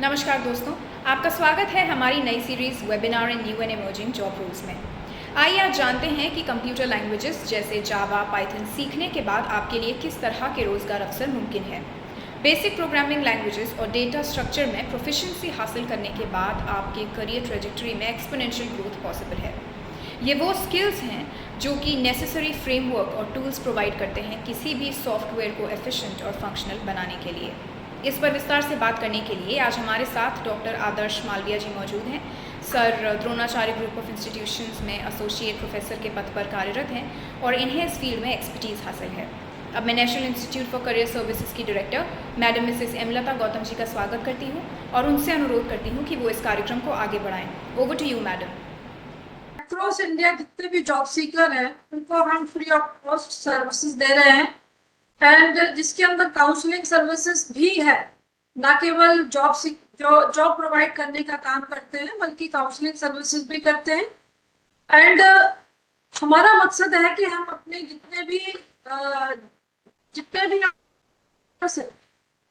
नमस्कार दोस्तों, आपका स्वागत है हमारी नई series webinar in new and emerging job roles में। आइए आज जानते हैं कि कंप्यूटर लैंग्वेजेस जैसे जावा, पाइथन सीखने के बाद आपके लिए किस तरह के रोज़गार अवसर मुमकिन है। बेसिक प्रोग्रामिंग लैंग्वेजेस और डेटा स्ट्रक्चर में प्रोफिशिएंसी हासिल करने के बाद आपके करियर ट्रेजेक्टरी में एक्सपोनेंशियल ग्रोथ पॉसिबल है। ये वो स्किल्स हैं जो कि नेसेसरी फ्रेमवर्क और टूल्स प्रोवाइड करते हैं किसी भी सॉफ्टवेयर को एफिशिएंट और फंक्शनल बनाने के लिए। इस पर विस्तार से बात करने के लिए आज हमारे साथ डॉक्टर आदर्श मालविया जी मौजूद हैं। Sir Dronacharya group of institutions में एसोसिएट प्रोफेसर के पद पर कार्यरत हैं और इन्हें इस फील्ड में एक्सपर्टीज़ हासिल है। अब मैं national institute for career services की director madam Mrs एमलता Gautam ji का स्वागत करती हूँ और उनसे अनुरोध करती हूँ कि वो इस कार्यक्रम को आगे बढ़ाएं। Over to you madam. Across India जितने भी जॉब सीकर हैं उनको हम फ्री ऑफ कॉस्ट सर्विसेज दे रहे हैं एंड जिसके अंदर काउंसलिंग सर्विसेज भी है। ना केवल जॉब प्रोवाइड करने का काम करते हैं बल्कि काउंसलिंग सर्विसेज भी करते हैं एंड हमारा मकसद है कि हम अपने जितने भी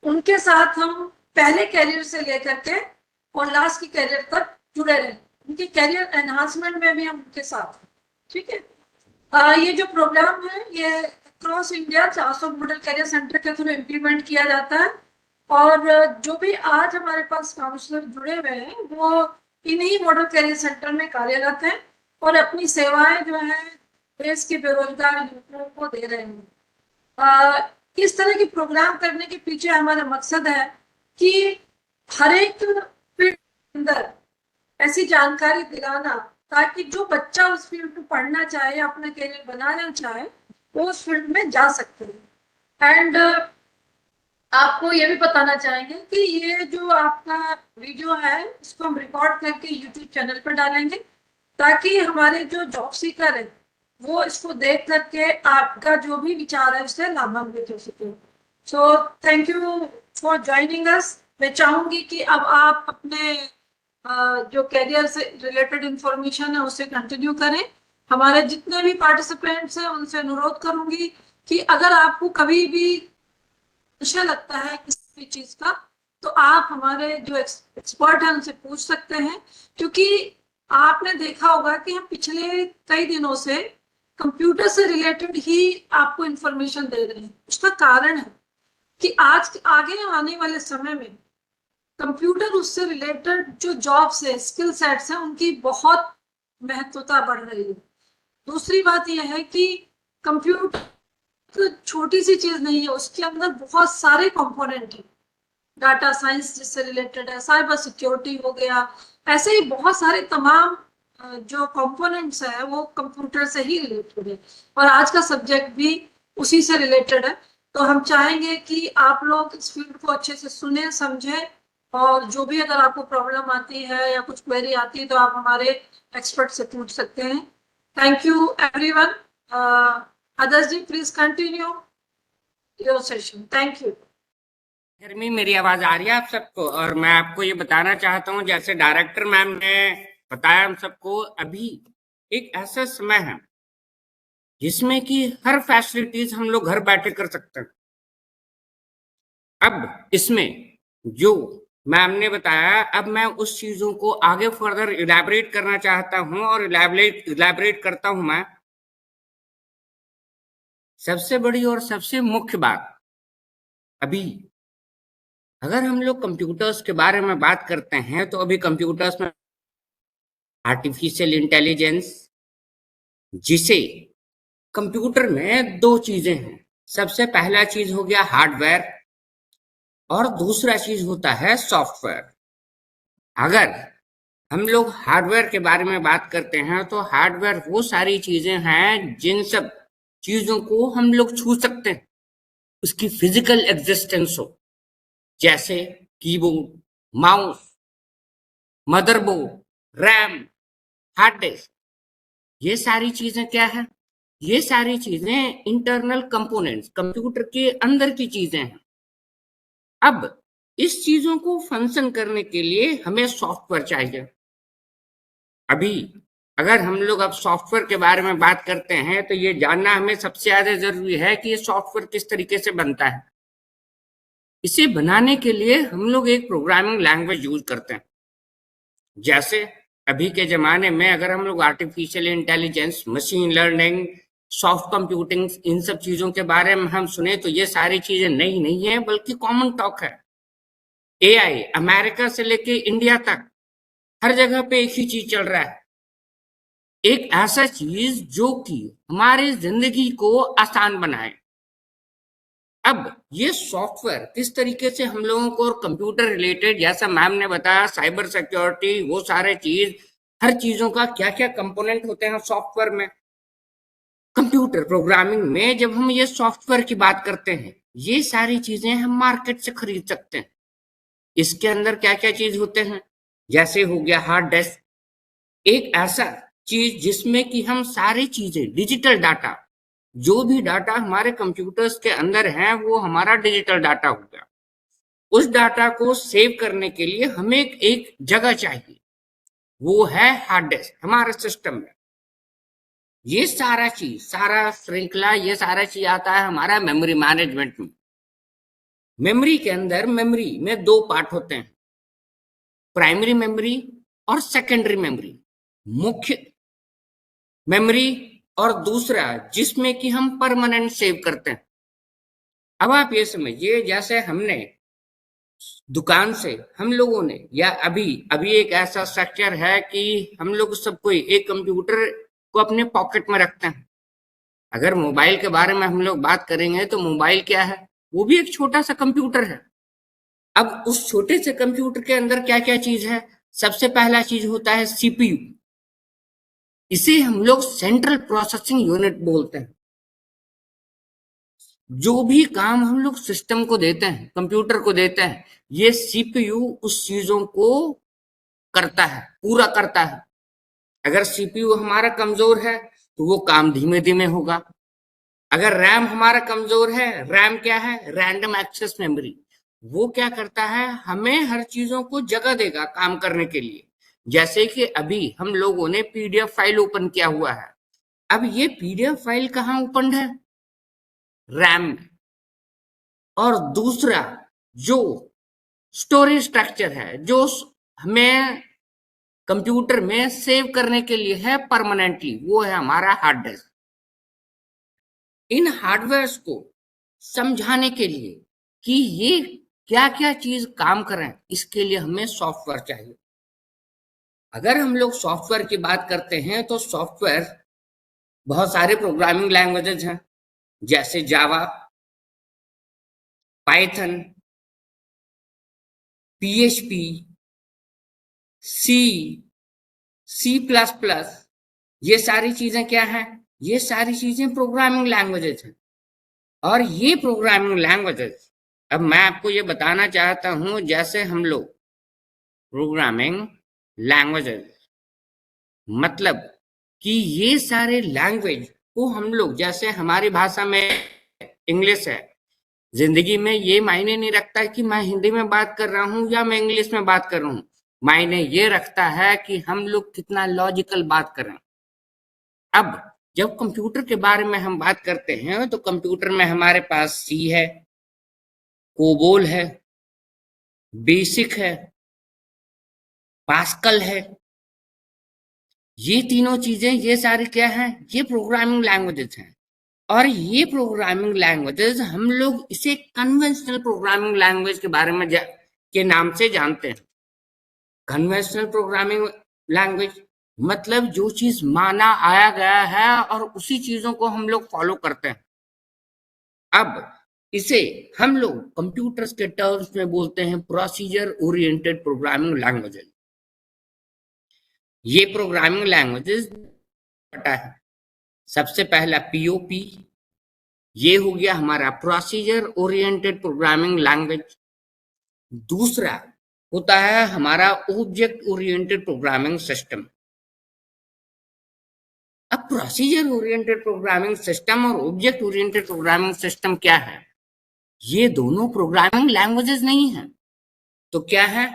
उनके साथ हम पहले कैरियर से लेकर के और लास्ट की कैरियर तक जुड़े रहें, उनके कैरियर एनहांसमेंट में भी हम उनके साथ। ठीक है, ये जो प्रोग्राम है ये across India 400 model career centre के थ्रू इम्प्लीमेंट किया जाता है और जो भी आज हमारे पास काउंसलर जुड़े हुए हैं वो इन्हीं मॉडल कैरियर सेंटर में कार्यरत हैं और अपनी सेवाएं जो है देश के बेरोजगार युवकों को दे रहे हैं। इस तरह की प्रोग्राम करने के पीछे हमारा मकसद है कि हर एक फील्ड के अंदर ऐसी जानकारी दिलाना ताकि जो बच्चा उस फील्ड में पढ़ना चाहे या अपना करियर बनाना चाहे वो उस फील्ड में जा सकते हैं। एंड आपको ये भी बताना चाहेंगे कि ये जो आपका वीडियो है इसको हम रिकॉर्ड करके यूट्यूब चैनल पर डालेंगे ताकि हमारे जो जॉब सीकर है वो इसको देख करके आपका जो भी विचार है उससे लाभान्वित हो सके। So thank you for joining us. मैं चाहूंगी कि अब आप अपने जो कैरियर से रिलेटेड इंफॉर्मेशन है उसे कंटिन्यू करें। हमारे जितने भी पार्टिसिपेंट्स हैं उनसे अनुरोध करूंगी कि अगर आपको कभी भी अच्छा लगता है किसी भी चीज का तो आप हमारे जो एक्सपर्ट हैं उनसे पूछ सकते हैं, क्योंकि आपने देखा होगा कि हम पिछले कई दिनों से कंप्यूटर से रिलेटेड ही आपको इंफॉर्मेशन दे रहे हैं। उसका कारण है कि आज आगे आने वाले समय में कंप्यूटर उससे रिलेटेड जो जॉब्स है, स्किल सेट्स हैं, उनकी बहुत महत्वता बढ़ रही है। दूसरी बात यह है कि कंप्यूटर छोटी सी चीज नहीं है, उसके अंदर बहुत सारे कंपोनेंट हैं। डाटा साइंस जिससे रिलेटेड है, साइबर सिक्योरिटी हो गया, ऐसे ही बहुत सारे तमाम जो कंपोनेंट्स है वो कंप्यूटर से ही रिलेटेड है और आज का सब्जेक्ट भी उसी से रिलेटेड है। तो हम चाहेंगे कि आप लोग इस फील्ड को अच्छे से सुने समझें और जो भी अगर आपको प्रॉब्लम आती है या कुछ क्वेरी आती है तो आप हमारे एक्सपर्ट से पूछ सकते हैं। Thank you everyone. Adarsh ji please continue your session. Thank you. गर्मी मेरी आवाज आ रही है आप सबको? और मैं आपको ये बताना चाहता हूँ, जैसे डायरेक्टर मैम ने बताया हम सबको, अभी एक ऐसा समय है जिसमें कि हर फैसिलिटीज हम लोग घर बैठे कर सकते हैं। अब इसमें जो मैम ने बताया, अब मैं उस चीजों को आगे फर्दर इलैबोरेट करना चाहता हूं और इलैबोरेट करता हूं मैं। सबसे बड़ी और सबसे मुख्य बात, अभी अगर हम लोग कंप्यूटर्स के बारे में बात करते हैं तो अभी कंप्यूटर्स में आर्टिफिशियल इंटेलिजेंस, जिसे कंप्यूटर में दो चीजें हैं। सबसे पहला चीज हो गया हार्डवेयर और दूसरा चीज होता है सॉफ्टवेयर। अगर हम लोग हार्डवेयर के बारे में बात करते हैं तो हार्डवेयर वो सारी चीजें हैं जिन सब चीजों को हम लोग छू सकते हैं, उसकी फिजिकल एग्जिस्टेंस हो, जैसे keyboard, mouse, motherboard, RAM, hard disk. ये सारी चीजें क्या है? ये सारी चीजें इंटरनल कंपोनेंट्स, कंप्यूटर के अंदर की चीजें हैं। अब इस चीजों को फंक्शन करने के लिए हमें सॉफ्टवेयर चाहिए। अभी अगर हम लोग अब सॉफ्टवेयर के बारे में बात करते हैं तो ये जानना हमें सबसे ज्यादा जरूरी है कि ये सॉफ्टवेयर किस तरीके से बनता है। इसे बनाने के लिए हम लोग एक प्रोग्रामिंग लैंग्वेज यूज करते हैं। जैसे अभी के ज़माने में अगर हम लोग artificial intelligence, machine learning, soft computing, इन सब चीज़ों के बारे में हम सुने तो ये सारी चीज़ें नई नहीं है, बल्कि कॉमन टॉक है। एआई अमेरिका से लेके इंडिया तक हर जगह पे एक ही चीज़ चल रहा है। एक ऐसा चीज़ जो कि हमारी ज़िंदगी को आसान बनाए। अब ये सॉफ्टवेयर किस तरीके से हम लोगों को और कंप्यूटर रिलेटेड, जैसा मैम ने बताया, साइबर सिक्योरिटी, वो सारे चीज, हर चीजों का क्या क्या कंपोनेंट होते हैं सॉफ्टवेयर में। कंप्यूटर प्रोग्रामिंग में जब हम ये सॉफ्टवेयर की बात करते हैं, ये सारी चीजें हम मार्केट से खरीद सकते हैं। इसके अंदर क्या क्या चीज होते हैं, जैसे हो गया हार्ड डिस्क, एक ऐसा चीज जिसमें कि हम सारी चीजें, डिजिटल डाटा, जो भी डाटा हमारे कंप्यूटर्स के अंदर है वो हमारा डिजिटल डाटा हो गया। उस डाटा को सेव करने के लिए हमें एक जगह चाहिए, वो है हार्ड डिस्क हमारे सिस्टम में। ये सारा चीज, सारा श्रृंखला, ये सारा चीज आता है हमारा मेमोरी मैनेजमेंट में। मेमोरी के अंदर, मेमोरी में दो पार्ट होते हैं, प्राइमरी मेमोरी और सेकेंडरी मेमोरी। मुख्य मेमोरी और दूसरा जिसमें कि हम परमानेंट सेव करते हैं। अब आप ये समझिए, जैसे हमने दुकान से हम लोगों ने, या अभी एक ऐसा स्ट्रक्चर है कि हम लोग सब कोई एक कंप्यूटर को अपने पॉकेट में रखते हैं। अगर मोबाइल के बारे में हम लोग बात करेंगे तो मोबाइल क्या है, वो भी एक छोटा सा कंप्यूटर है। अब उस छोटे से कंप्यूटर के अंदर क्या क्या चीज है, सबसे पहला चीज होता है सीपीयू। इसे हम लोग सेंट्रल प्रोसेसिंग यूनिट बोलते हैं। जो भी काम हम लोग सिस्टम को देते हैं, कंप्यूटर को देते हैं, ये सीपीयू उस चीजों को करता है, पूरा करता है। अगर सीपीयू हमारा कमजोर है तो वो काम धीमे धीमे होगा। अगर रैम हमारा कमजोर है, रैम क्या है, रैंडम एक्सेस मेमोरी, वो क्या करता है, हमें हर चीजों को जगह देगा काम करने के लिए। जैसे कि अभी हम लोगों ने पीडीएफ फाइल ओपन किया हुआ है। अब ये पीडीएफ फाइल कहाँ ओपन है, रैम में। और दूसरा जो स्टोरेज स्ट्रक्चर है, जो हमें कंप्यूटर में सेव करने के लिए है परमानेंटली, वो है हमारा हार्ड डिस्क। इन हार्डवेयर्स को समझाने के लिए कि ये क्या क्या चीज काम करें, इसके लिए हमें सॉफ्टवेयर चाहिए। अगर हम लोग सॉफ्टवेयर की बात करते हैं तो सॉफ्टवेयर बहुत सारे प्रोग्रामिंग लैंग्वेजेस हैं, जैसे जावा, पाइथन, पीएचपी, सी, सी प्लस प्लस, ये सारी चीजें क्या हैं, ये सारी चीजें प्रोग्रामिंग लैंग्वेजेस हैं। और ये प्रोग्रामिंग लैंग्वेजेस, अब मैं आपको ये बताना चाहता हूं, जैसे हम लोग प्रोग्रामिंग लैंग्वेजेस मतलब कि ये सारे लैंग्वेज को हम लोग, जैसे हमारी भाषा में इंग्लिश है, जिंदगी में ये मायने नहीं रखता कि मैं हिंदी में बात कर रहा हूँ या मैं इंग्लिश में बात कर रहा हूँ। मायने ये रखता है कि हम लोग कितना लॉजिकल बात करें। अब जब कंप्यूटर के बारे में हम बात करते हैं तो कंप्यूटर में हमारे पास सी है, कोबोल है, बेसिक है, पास्कल है। ये तीनों चीजें, ये सारी क्या हैं, ये प्रोग्रामिंग लैंग्वेजेस हैं। और ये प्रोग्रामिंग लैंग्वेजेस हम लोग इसे कन्वेंशनल प्रोग्रामिंग लैंग्वेज के बारे में के नाम से जानते हैं। कन्वेंशनल प्रोग्रामिंग लैंग्वेज मतलब जो चीज माना आया गया है और उसी चीजों को हम लोग फॉलो करते हैं। अब इसे हम लोग कंप्यूटर्स के टर्म्स में बोलते हैं प्रोसीजर ओरिएंटेड प्रोग्रामिंग लैंग्वेजेस। ये प्रोग्रामिंग लैंग्वेजेस पता है, सबसे पहला पीओपी, ये हो गया हमारा प्रोसीजर ओरिएंटेड प्रोग्रामिंग लैंग्वेज। दूसरा होता है हमारा ऑब्जेक्ट ओरिएंटेड प्रोग्रामिंग सिस्टम। अब प्रोसीजर ओरिएंटेड प्रोग्रामिंग सिस्टम और ऑब्जेक्ट ओरिएंटेड प्रोग्रामिंग सिस्टम क्या है, ये दोनों प्रोग्रामिंग लैंग्वेजेस नहीं है, तो क्या है,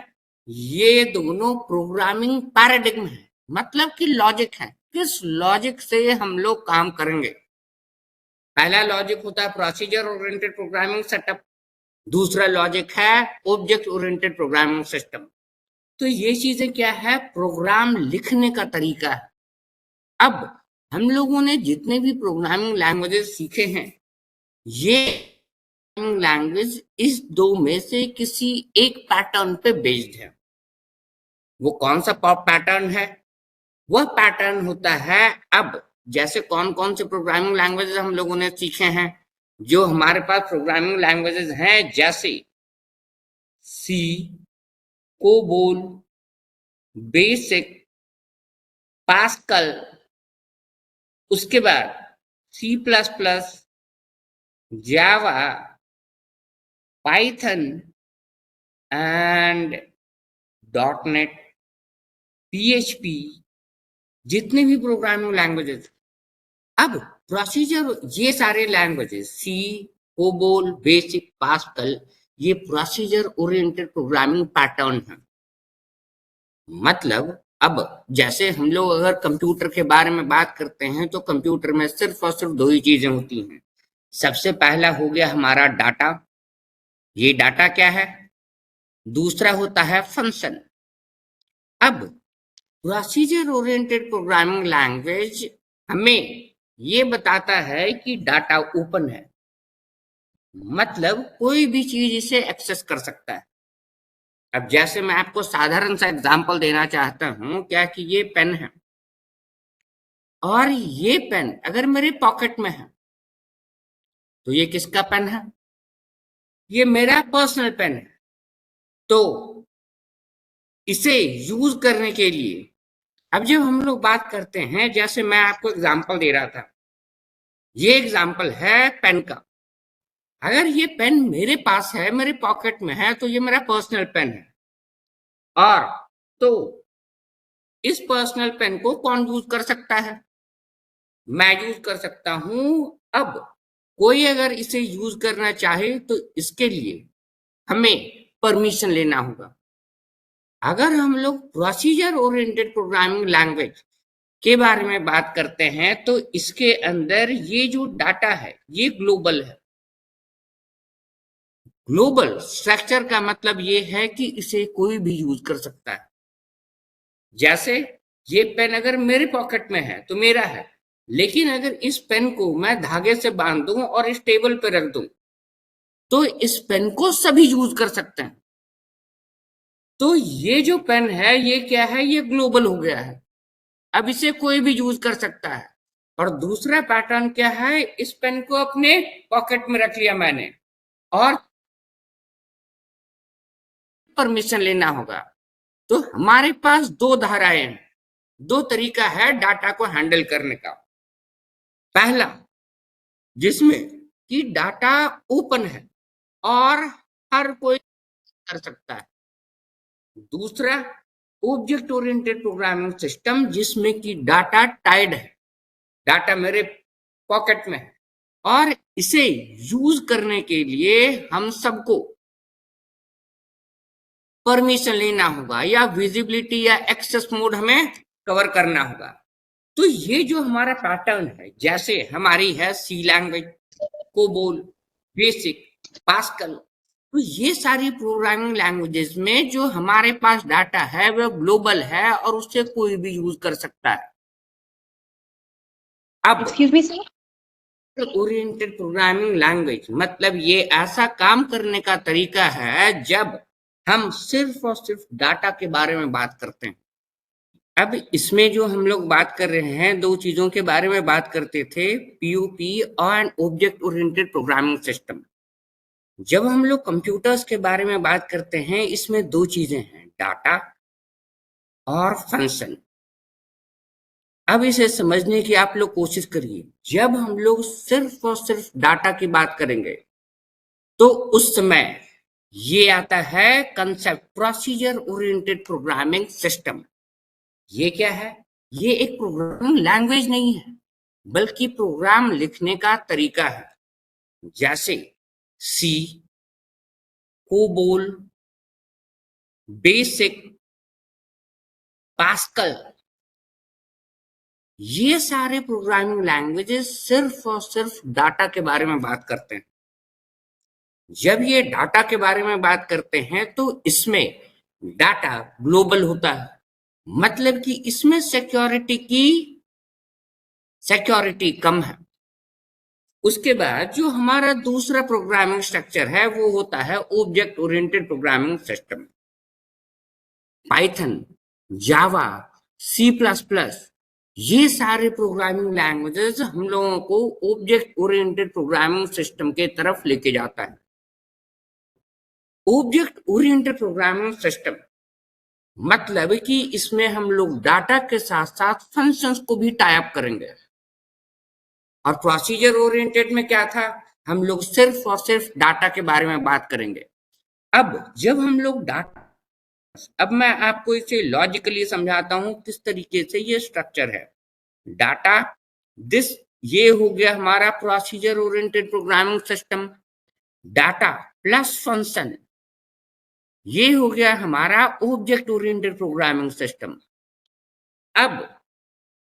ये दोनों प्रोग्रामिंग पैराडिग्म है, मतलब कि लॉजिक है, किस लॉजिक से हम लोग काम करेंगे। पहला लॉजिक होता है प्रोसीजर ओरिएंटेड प्रोग्रामिंग सेटअप, दूसरा लॉजिक है ऑब्जेक्ट ओरिएंटेड प्रोग्रामिंग सिस्टम। तो ये चीजें क्या है, प्रोग्राम लिखने का तरीका है। अब हम लोगों ने जितने भी प्रोग्रामिंग लैंग्वेजेस सीखे हैं, ये लैंग्वेज इस दो में से किसी एक पैटर्न पे बेस्ड है। वो कौन सा पैटर्न है? वह पैटर्न होता है, अब जैसे कौन कौन से प्रोग्रामिंग लैंग्वेजेस हम लोगों ने सीखे हैं, जो हमारे पास प्रोग्रामिंग लैंग्वेजेस हैं, जैसे सी, कोबोल, बेसिक, पास्कल, उसके बाद C plus plus, Java, Python and dot net, PHP, जितने भी प्रोग्रामिंग लैंग्वेजेस। अब प्रोसीजर, ये सारे languages C, COBOL, BASIC, Pascal, ये प्रोसीजर ओरिएंटेड प्रोग्रामिंग पैटर्न है। मतलब अब जैसे हम लोग अगर कंप्यूटर के बारे में बात करते हैं तो कंप्यूटर में सिर्फ और सिर्फ दो ही चीजें होती हैं। सबसे पहला हो गया हमारा डाटा, ये डाटा क्या है। दूसरा होता है फंक्शन। अब प्रोसीजर ओरिएंटेड प्रोग्रामिंग लैंग्वेज हमें ये बताता है कि डाटा ओपन है, मतलब कोई भी चीज इसे एक्सेस कर सकता है। अब जैसे मैं आपको साधारण सा एग्जांपल देना चाहता हूं, क्या कि ये पेन है और ये पेन अगर मेरे पॉकेट में है तो ये किसका पेन है? ये मेरा पर्सनल पेन है। तो इसे यूज करने के लिए अब जब हम लोग बात करते हैं, जैसे मैं आपको एग्जांपल दे रहा था, ये एग्जांपल है पेन का। अगर ये पेन मेरे पास है, मेरे पॉकेट में है, तो ये मेरा पर्सनल पेन है। और तो इस पर्सनल पेन को कौन यूज कर सकता है? मैं यूज कर सकता हूं। अब कोई अगर इसे यूज करना चाहे तो इसके लिए हमें परमिशन लेना होगा। अगर हम लोग प्रोसीजर ओरिएंटेड प्रोग्रामिंग लैंग्वेज के बारे में बात करते हैं तो इसके अंदर ये जो डाटा है ये ग्लोबल है। ग्लोबल स्ट्रक्चर का मतलब ये है कि इसे कोई भी यूज कर सकता है। जैसे ये पेन अगर मेरे पॉकेट में है तो मेरा है, लेकिन अगर इस पेन को मैं धागे से बांध दूं और इस टेबल पे रख दूं तो इस पेन को सभी यूज कर सकते हैं। तो ये जो पेन है ये क्या है, ये ग्लोबल हो गया है। अब इसे कोई भी यूज कर सकता है। और दूसरा पैटर्न क्या है, इस पेन को अपने पॉकेट में रख लिया मैंने और परमिशन लेना होगा। तो हमारे पास दो धाराएं हैं, दो तरीका है डाटा को हैंडल करने का। पहला, जिसमें कि डाटा ओपन है और हर कोई कर सकता है। दूसरा, ऑब्जेक्ट ओरिएंटेड प्रोग्रामिंग सिस्टम, जिसमें कि डाटा टाइड है, डाटा मेरे पॉकेट में है और इसे यूज करने के लिए हम सबको परमिशन लेना होगा या विजिबिलिटी या एक्सेस मोड हमें कवर करना होगा। तो ये जो हमारा पैटर्न है, जैसे हमारी है सी लैंग्वेज, कोबोल, बेसिक, पास्कल, तो ये सारी प्रोग्रामिंग लैंग्वेजेस में जो हमारे पास डाटा है वह ग्लोबल है और उससे कोई भी यूज कर सकता है। अब excuse me sir, oriented programming language मतलब ये ऐसा काम करने का तरीका है जब हम सिर्फ और सिर्फ डाटा के बारे में बात करते हैं। अब इसमें जो हम लोग बात कर रहे हैं, दो चीजों के बारे में बात करते थे, पीओपी और ऑब्जेक्ट ओरिएंटेड प्रोग्रामिंग सिस्टम। जब हम लोग कंप्यूटर्स के बारे में बात करते हैं, इसमें दो चीजें हैं, डाटा और फंक्शन। अब इसे समझने की आप लोग कोशिश करिए। जब हम लोग सिर्फ और सिर्फ डाटा की बात करेंगे तो उस समय ये आता है concept procedure oriented programming system. ये क्या है? ये एक प्रोग्रामिंग लैंग्वेज नहीं है, बल्कि प्रोग्राम लिखने का तरीका है। जैसे सी, कोबोल, बेसिक, पास्कल, ये सारे प्रोग्रामिंग लैंग्वेजेस सिर्फ और सिर्फ डाटा के बारे में बात करते हैं। जब ये डाटा के बारे में बात करते हैं तो इसमें डाटा ग्लोबल होता है, मतलब कि इसमें सिक्योरिटी कम है। उसके बाद जो हमारा दूसरा प्रोग्रामिंग स्ट्रक्चर है वो होता है object oriented programming system. Python, Java, C plus plus, ये सारे प्रोग्रामिंग लैंग्वेजेस हम लोगों को ऑब्जेक्ट ओरिएंटेड प्रोग्रामिंग सिस्टम के तरफ लेके जाता है। ऑब्जेक्ट ओरिएंटेड प्रोग्रामिंग सिस्टम मतलब कि इसमें हम लोग डाटा के साथ साथ फंक्शंस को भी टाई अप करेंगे। और प्रोसीजर ओरिएंटेड में क्या था, हम लोग सिर्फ और सिर्फ डाटा के बारे में बात करेंगे। अब जब हम लोग डाटा, अब मैं आपको इसे लॉजिकली समझाता हूं किस तरीके से ये स्ट्रक्चर है। डाटा, दिस, ये हो गया हमारा procedure oriented programming system. Data plus function, ये हो गया हमारा ऑब्जेक्ट ओरिएंटेड प्रोग्रामिंग सिस्टम। अब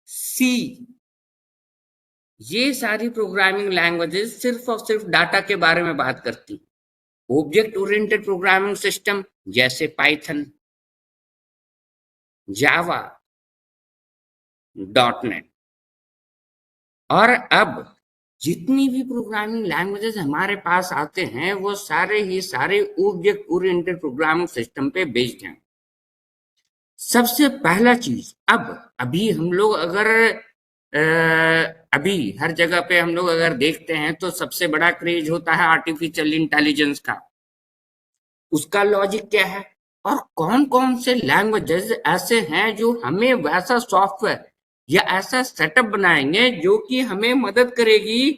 सी, ये सारी प्रोग्रामिंग लैंग्वेजेस सिर्फ और सिर्फ डाटा के बारे में बात करती। ऑब्जेक्ट ओरिएंटेड प्रोग्रामिंग सिस्टम जैसे पाइथन, जावा, .NET। और अब जितनी भी प्रोग्रामिंग लैंग्वेजेस हमारे पास आते हैं वो सारे ही सारे ऑब्जेक्ट ओरिएंटेड प्रोग्रामिंग सिस्टम पे बेस्ड हैं। सबसे पहला चीज, अब अभी हम लोग अगर अभी हर जगह पे हम लोग अगर देखते हैं तो सबसे बड़ा क्रेज होता है आर्टिफिशियल इंटेलिजेंस का। उसका लॉजिक क्या है और कौन कौन से लैंग्वेजेस ऐसे हैं जो हमें वैसा सॉफ्टवेयर या ऐसा सेटअप बनाएंगे जो कि हमें मदद करेगी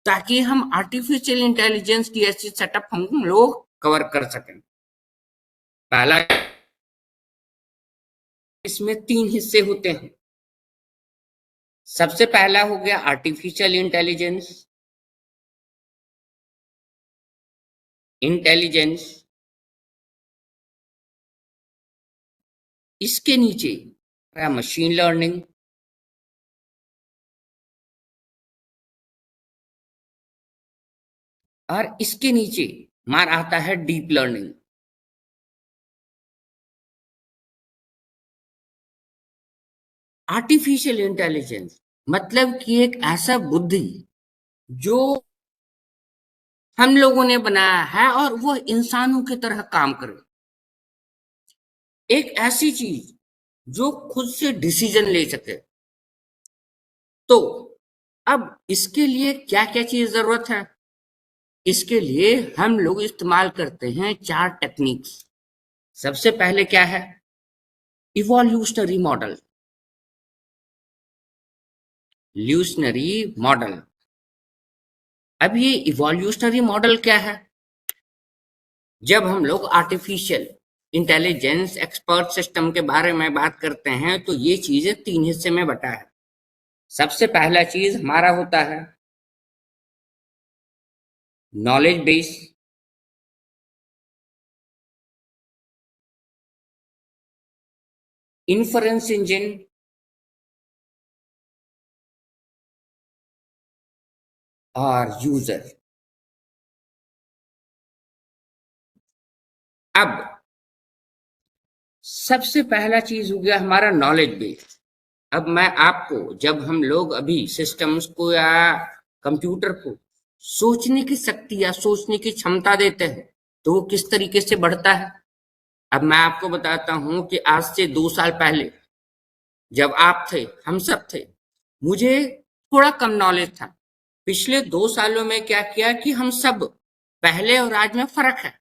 ताकि हम आर्टिफिशियल इंटेलिजेंस की ऐसी सेटअप हम लोग कवर कर सकें। पहला, इसमें 3 हिस्से होते हैं। सबसे पहला हो गया आर्टिफिशियल इंटेलिजेंस। इसके नीचे मशीन लर्निंग, और इसके नीचे हमारा आता है डीप लर्निंग। आर्टिफिशियल इंटेलिजेंस मतलब कि एक ऐसा बुद्धि जो हम लोगों ने बनाया है और वो इंसानों की तरह काम करे। एक ऐसी चीज जो खुद से डिसीजन ले सके। तो अब इसके लिए क्या क्या चीज जरूरत है, इसके लिए हम लोग इस्तेमाल करते हैं 4 टेक्निक्स। सबसे पहले क्या है, इवोल्यूशनरी मॉडल। अब ये इवोल्यूशनरी मॉडल क्या है, जब हम लोग आर्टिफिशियल इंटेलिजेंस एक्सपर्ट सिस्टम के बारे में बात करते हैं तो ये चीजें 3 हिस्से में बटा है। सबसे पहला चीज हमारा होता है नॉलेज बेस, इन्फरेंस इंजन और यूजर। अब सबसे पहला चीज हो गया हमारा नॉलेज बेस। अब मैं आपको, जब हम लोग अभी सिस्टम्स को या कंप्यूटर को सोचने की शक्ति या सोचने की क्षमता देते हैं तो वो किस तरीके से बढ़ता है। अब मैं आपको बताता हूं कि आज से 2 साल पहले जब आप थे, हम सब थे, मुझे थोड़ा कम नॉलेज था। पिछले 2 सालों में क्या किया कि हम सब, पहले और आज में फर्क है।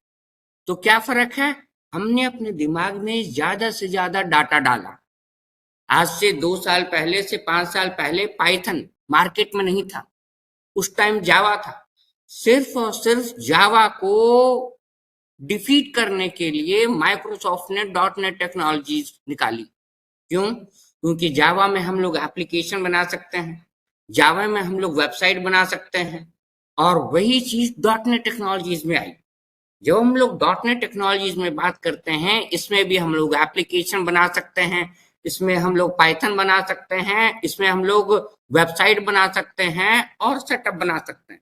तो क्या फर्क है, हमने अपने दिमाग में ज्यादा से ज्यादा डाटा डाला। आज से 2 साल पहले से 5 साल पहले पाइथन मार्केट में नहीं था, उस टाइम जावा था। सिर्फ और सिर्फ जावा को डिफीट करने के लिए माइक्रोसॉफ्ट ने .NET टेक्नोलॉजीज निकाली। क्यों? क्योंकि जावा में हम लोग एप्लीकेशन बना सकते हैं, जावा में हम लोग वेबसाइट बना सकते हैं, और वही चीज .NET टेक्नोलॉजीज में आई। जब हम लोग .NET टेक्नोलॉजीज में बात करते हैं, इसमें भी हम लोग एप्लीकेशन बना सकते हैं, इसमें हम लोग पाइथन बना सकते हैं, इसमें हम लोग वेबसाइट बना सकते हैं और सेटअप बना सकते हैं।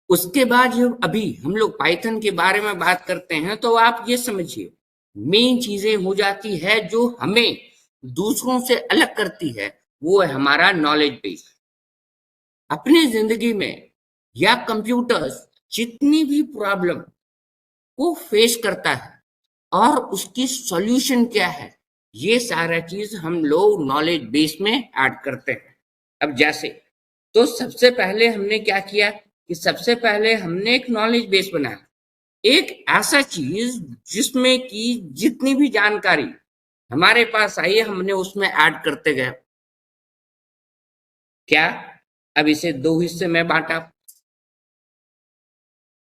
उसके बाद जब अभी हम लोग पाइथन के बारे में बात करते हैं तो आप ये समझिए मेन चीजें हो जाती है जो हमें दूसरों से अलग करती है, वो है हमारा नॉलेज बेस। अपने जिंदगी में या कंप्यूटर्स जितनी भी प्रॉब्लम को फेस करता है और उसकी सॉल्यूशन क्या है, ये सारा चीज हम लोग नॉलेज बेस में ऐड करते हैं। अब जैसे तो सबसे पहले हमने क्या किया कि सबसे पहले हमने एक नॉलेज बेस बनाया, एक ऐसा चीज जिसमें कि जितनी भी जानकारी हमारे पास आई है हमने उसमें ऐड करते गए। क्या? अब इसे दो हिस्से में बांटा,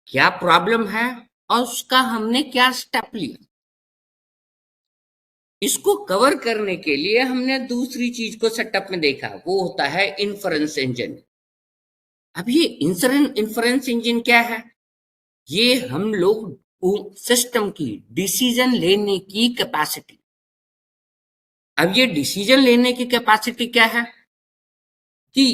क्या प्रॉब्लम है और उसका हमने क्या स्टेप लिया। इसको कवर करने के लिए हमने दूसरी चीज को सेटअप में देखा, वो होता है इन्फरेंस इंजन। अब ये इन्फरेंस इंजन क्या है? ये हम लोग सिस्टम की डिसीजन लेने की कैपेसिटी। अब ये डिसीजन लेने की कैपेसिटी क्या है कि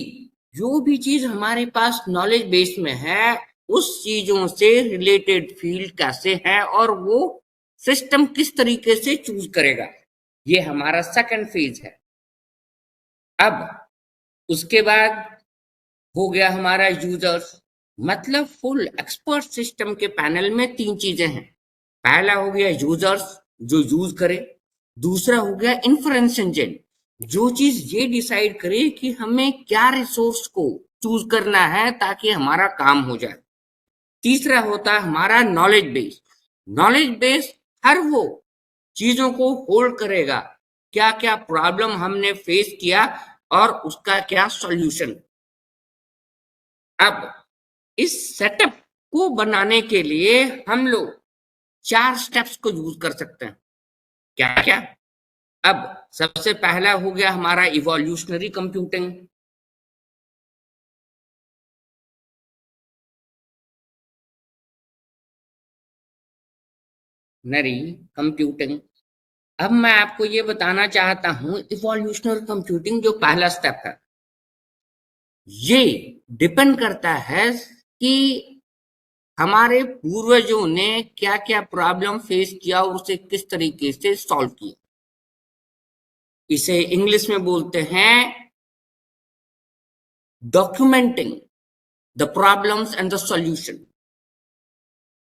जो भी चीज हमारे पास नॉलेज बेस में है उस चीजों से रिलेटेड फील्ड कैसे है और वो सिस्टम किस तरीके से चूज करेगा, ये हमारा सेकंड फेज है। अब उसके बाद हो गया हमारा यूजर्स, मतलब फुल एक्सपर्ट सिस्टम के पैनल में तीन चीजें हैं। पहला हो गया यूजर्स जो यूज करे, दूसरा हो गया इन्फ्रेंस इंजन जो चीज ये डिसाइड करे कि हमें क्या रिसोर्स को चूज करना है ताकि हमारा काम हो जाए, तीसरा होता है हमारा नॉलेज बेस। नॉलेज बेस हर वो चीजों को होल्ड करेगा, क्या क्या प्रॉब्लम हमने फेस किया और उसका क्या सॉल्यूशन। अब इस सेटअप को बनाने के लिए हम लोग चार स्टेप्स को यूज कर सकते हैं। क्या क्या? अब सबसे पहला हो गया हमारा इवोल्यूशनरी कंप्यूटिंग। नरी कंप्यूटिंग। अब मैं आपको ये बताना चाहता हूं इवोल्यूशनरी कंप्यूटिंग जो पहला स्टेप है, ये डिपेंड करता है कि हमारे पूर्वजों ने क्या क्या प्रॉब्लम फेस किया और उसे किस तरीके से सॉल्व किया। इसे इंग्लिश में बोलते हैं documenting the problems and the solution.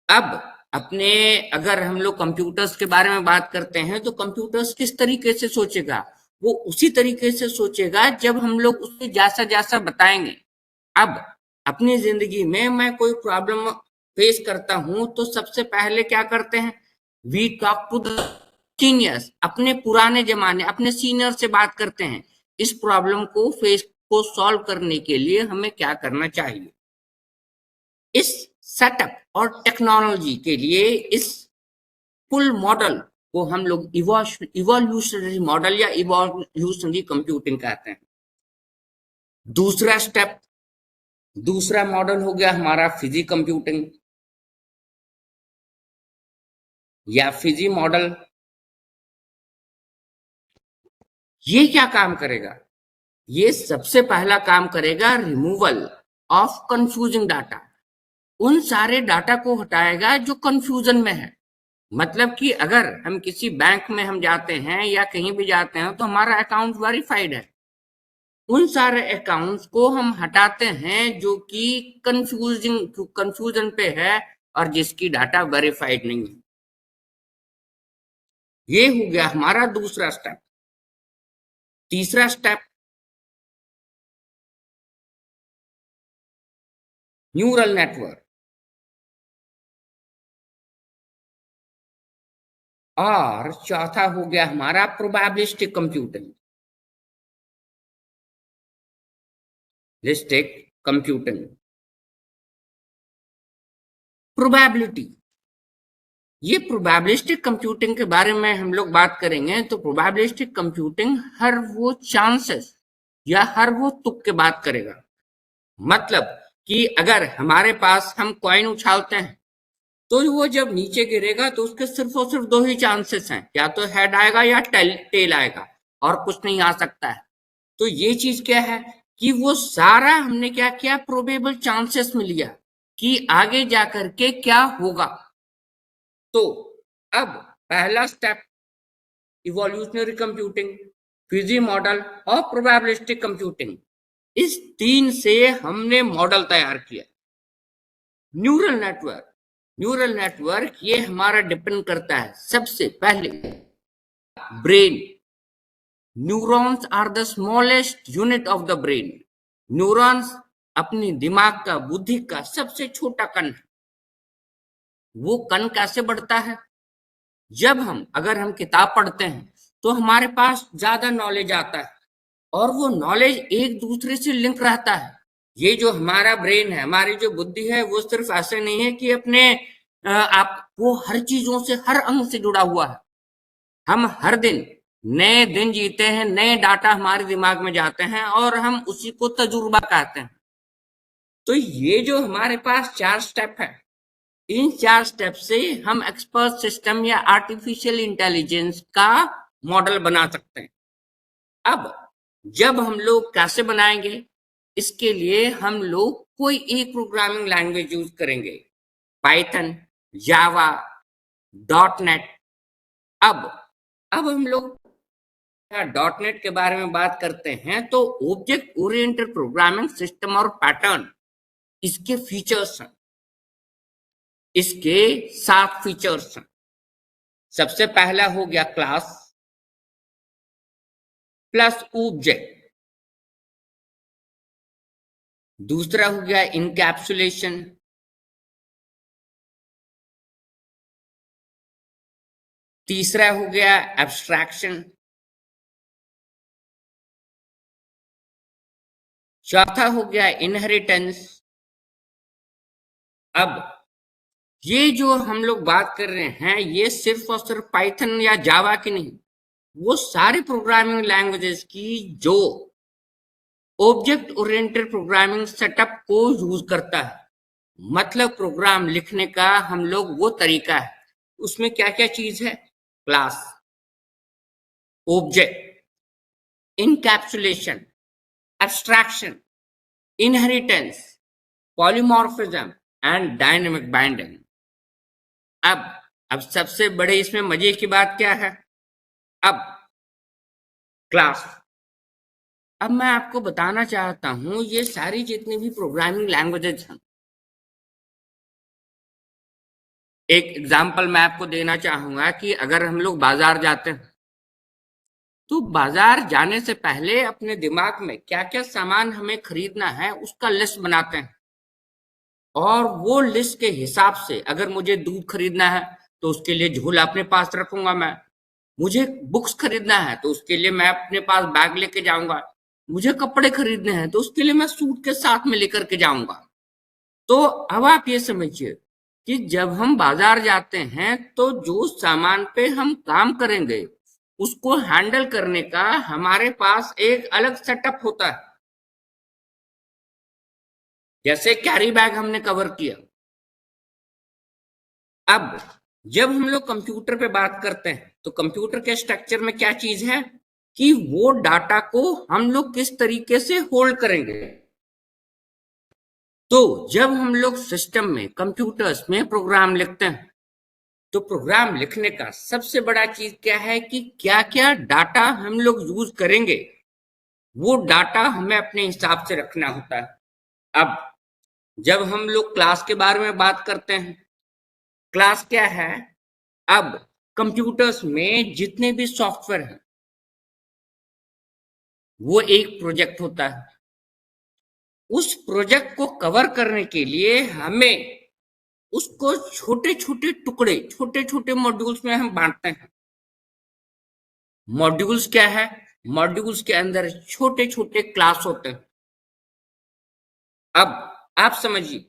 अब अपने अगर हम लोग कंप्यूटर्स के बारे में बात करते हैं तो कंप्यूटर्स किस तरीके से सोचेगा, वो उसी तरीके से सोचेगा जब हम लोग उसे जैसा जैसा बताएंगे। अब अपनी जिंदगी में मैं कोई प्रॉब्लम फेस करता हूं तो सबसे पहले क्या करते हैं, we talk to the seniors, अपने पुराने जमाने अपने सीनियर से बात करते हैं इस प्रॉब्लम को सॉल्व करने के लिए हमें क्या करना चाहिए। इस सेटअप और टेक्नोलॉजी के लिए इस फुल मॉडल को हम लोग इवोल्यूशनरी मॉडल या इवोल्यूशनरी कंप्यूटिंग कहते हैं। दूसरा स्टेप, दूसरा मॉडल हो गया हमारा फिजी कंप्यूटिंग या फिजी मॉडल। ये क्या काम करेगा? ये सबसे पहला काम करेगा रिमूवल ऑफ कंफ्यूजिंग डाटा, उन सारे डाटा को हटाएगा जो कंफ्यूजन में है। मतलब कि अगर हम किसी बैंक में हम जाते हैं या कहीं भी जाते हैं तो हमारा अकाउंट वेरीफाइड है, उन सारे अकाउंट्स को हम हटाते हैं जो कि कंफ्यूजन पे है और जिसकी डाटा वेरीफाइड नहीं है। ये हो गया हमारा दूसरा स्टेप। तीसरा स्टेप, न्यूरल नेटवर्क। और चौथा हो गया हमारा प्रोबेबिलिस्टिक कंप्यूटिंग, लिस्टिक कंप्यूटिंग। प्रोबेबिलिटी, ये प्रोबेबिलिस्टिक कंप्यूटिंग के बारे में हम लोग बात करेंगे तो प्रोबेबिलिस्टिक कंप्यूटिंग हर वो चांसेस या हर वो तुक के बात करेगा। मतलब कि अगर हमारे पास हम कॉइन उछालते हैं तो वो जब नीचे गिरेगा तो उसके सिर्फ और सिर्फ दो ही चांसेस हैं, या तो हेड आएगा या टेल आएगा और कुछ नहीं आ सकता है। तो ये चीज क्या है कि वो सारा हमने क्या किया, प्रोबेबल चांसेस में लिया। कि आगे जाकर के क्या होगा। तो अब पहला step evolutionary computing, Fiji model और प्रोबेबिलिस्टिक कंप्यूटिंग, इस 3 से हमने मॉडल तैयार किया। न्यूरल नेटवर्क ये हमारा डिपेंड करता है सबसे पहले brain. Neurons are the smallest unit of the brain. Neurons अपनी दिमाग का, बुद्धि का सबसे छोटा कण है। वो कण कैसे बढ़ता है? अगर हम किताब पढ़ते हैं तो हमारे पास ज्यादा नॉलेज आता है और वो नॉलेज एक दूसरे से लिंक रहता है। ये जो हमारा ब्रेन है, हमारी जो बुद्धि है, वो सिर्फ ऐसे नहीं है कि अपने आप वो हर चीजों से, हर अंग से जुड़ा हुआ है। हम हर दिन नए दिन जीते हैं, नए डाटा हमारे दिमाग में जाते हैं और हम उसी को तजुर्बा कहते हैं। तो ये जो हमारे पास 4 स्टेप है, इन 4 स्टेप से हम एक्सपर्ट सिस्टम या आर्टिफिशियल इंटेलिजेंस का मॉडल बना सकते हैं। अब जब हम लोग कैसे बनाएंगे, इसके लिए हम लोग कोई एक प्रोग्रामिंग लैंग्वेज यूज करेंगे, पाइथन, जावा, डॉट नेट। अब हम लोग डॉट नेट के बारे में बात करते हैं तो ऑब्जेक्ट ओरिएंटेड प्रोग्रामिंग सिस्टम और पैटर्न, इसके फीचर्स हैं। इसके 7 फीचर्स हैं। सबसे पहला हो गया क्लास प्लस ऑब्जेक्ट। दूसरा हो गया इनकैप्सुलेशन। तीसरा हो गया एब्स्ट्रैक्शन। चौथा हो गया इनहेरिटेंस। अब ये जो हम लोग बात कर रहे हैं, ये सिर्फ और सिर्फ पाइथन या जावा की नहीं, वो सारी प्रोग्रामिंग लैंग्वेजेस की जो ऑब्जेक्ट ओरिएंटेड प्रोग्रामिंग सेटअप को यूज करता है। मतलब प्रोग्राम लिखने का हम लोग वो तरीका है, उसमें क्या क्या चीज है? Class, object, encapsulation, abstraction, inheritance, polymorphism and dynamic binding. अब सबसे बड़े इसमें मजे की बात क्या है? अब क्लास, अब मैं आपको बताना चाहता हूं, ये सारी जितनी भी प्रोग्रामिंग लैंग्वेजेस हैं, एक एग्जांपल मैं आपको देना चाहूंगा कि अगर हम लोग बाजार जाते हैं तो बाजार जाने से पहले अपने दिमाग में क्या क्या सामान हमें खरीदना है उसका लिस्ट बनाते हैं और वो लिस्ट के हिसाब से अगर मुझे दूध खरीदना है तो उसके लिए झोला अपने पास रखूंगा मैं। मुझे बुक्स खरीदना है तो उसके लिए मैं अपने पास बैग लेके जाऊंगा। मुझे कपड़े खरीदने हैं तो उसके लिए मैं सूट के साथ में लेकर के जाऊंगा। तो अब आप ये समझिए कि जब हम बाजार जाते हैं तो जो सामान पे हम काम करेंगे उसको हैंडल करने का हमारे पास एक अलग सेटअप होता है। जैसे कैरी बैग हमने कवर किया। अब जब हम लोग कंप्यूटर पे बात करते हैं तो कंप्यूटर के स्ट्रक्चर में क्या चीज है कि वो डाटा को हम लोग किस तरीके से होल्ड करेंगे। तो जब हम लोग सिस्टम में, कंप्यूटर्स में प्रोग्राम लिखते हैं तो प्रोग्राम लिखने का सबसे बड़ा चीज क्या है कि क्या क्या डाटा हम लोग यूज करेंगे, वो डाटा हमें अपने हिसाब से रखना होता है। अब जब हम लोग क्लास के बारे में बात करते हैं, क्लास क्या है? अब कंप्यूटर्स में जितने भी सॉफ्टवेयर हैं वो एक प्रोजेक्ट होता है। उस प्रोजेक्ट को कवर करने के लिए हमें उसको छोटे छोटे टुकड़े, छोटे छोटे मॉड्यूल्स में हम बांटते हैं। मॉड्यूल्स क्या है? मॉड्यूल्स के अंदर छोटे छोटे क्लास होते हैं। अब आप समझिए,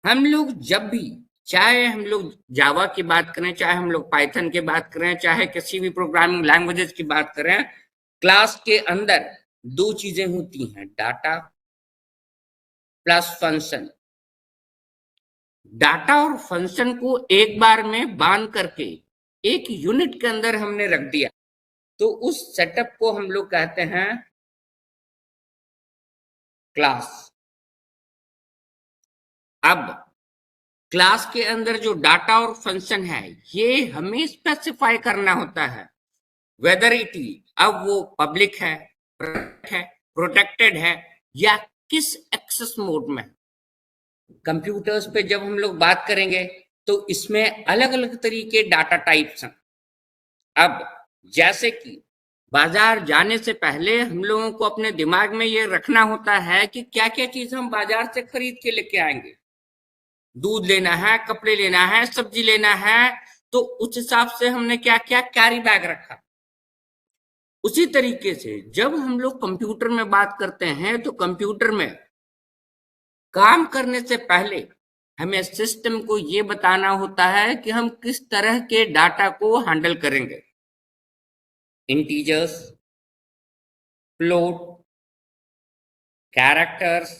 हम लोग जब भी, चाहे हम लोग जावा की बात करें, चाहे हम लोग पाइथन की बात करें, चाहे किसी भी प्रोग्रामिंग लैंग्वेजेस की बात करें, क्लास के अंदर 2 चीजें होती हैं, डाटा प्लस फंक्शन। डाटा और फंक्शन को एक बार में बांध करके एक यूनिट के अंदर हमने रख दिया तो उस सेटअप को हम लोग कहते हैं क्लास। अब क्लास के अंदर जो डाटा और फंक्शन है ये हमें स्पेसिफाई करना होता है, वेदर इट अब वो पब्लिक है, प्रोटेक्टेड है या किस एक्सेस मोड में। कंप्यूटर्स पे जब हम लोग बात करेंगे तो इसमें अलग अलग तरीके डाटा टाइप्स हैं। अब जैसे कि बाजार जाने से पहले हम लोगों को अपने दिमाग में ये रखना होता है कि क्या क्या चीज हम बाजार से खरीद के लेके आएंगे। दूध लेना है, कपड़े लेना है, सब्जी लेना है, तो उस हिसाब से हमने क्या क्या कैरी बैग रखा। उसी तरीके से जब हम लोग कंप्यूटर में बात करते हैं तो कंप्यूटर में काम करने से पहले हमें सिस्टम को ये बताना होता है कि हम किस तरह के डाटा को हैंडल करेंगे। इंटीजर्स, फ्लोट, कैरेक्टर्स,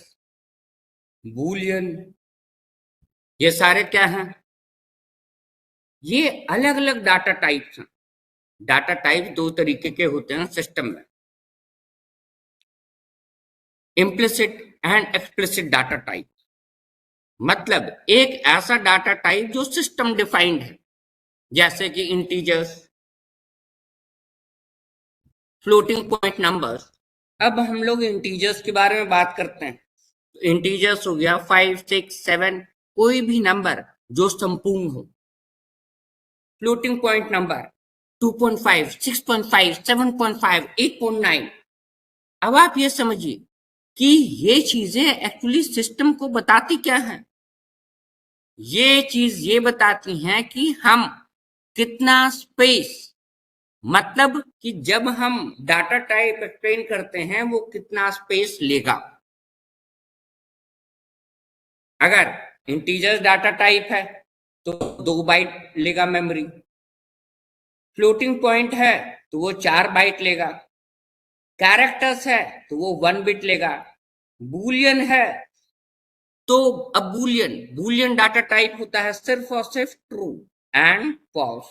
बूलियन, ये सारे क्या हैं? ये अलग अलग डाटा टाइप्स हैं। डाटा टाइप दो तरीके के होते हैं सिस्टम में, implicit and explicit data type. मतलब एक ऐसा डाटा टाइप जो सिस्टम डिफाइंड है, जैसे कि इंटीजर्स, फ्लोटिंग पॉइंट नंबर्स। अब हम लोग इंटीजर्स के बारे में बात करते हैं। इंटीजर्स हो गया 5, 6, 7, कोई भी नंबर जो संपूर्ण हो। Floating point number 2.5, 6.5, 7.5, 8.9। अब आप ये समझिए कि ये चीजें एक्चुअली सिस्टम को बताती क्या हैं? ये चीज ये बताती हैं कि हम कितना स्पेस, मतलब कि जब हम डाटा टाइप एक्सप्लेन करते हैं वो कितना स्पेस लेगा। अगर इंटीजर्स डाटा टाइप है तो 2 बाइट लेगा मेमोरी, फ्लोटिंग पॉइंट है तो वो 4 बाइट लेगा, कैरेक्टर्स है तो वो 1 बिट लेगा, बूलियन है तो अब बूलियन डाटा टाइप होता है सिर्फ और सिर्फ ट्रू एंड फॉल्स,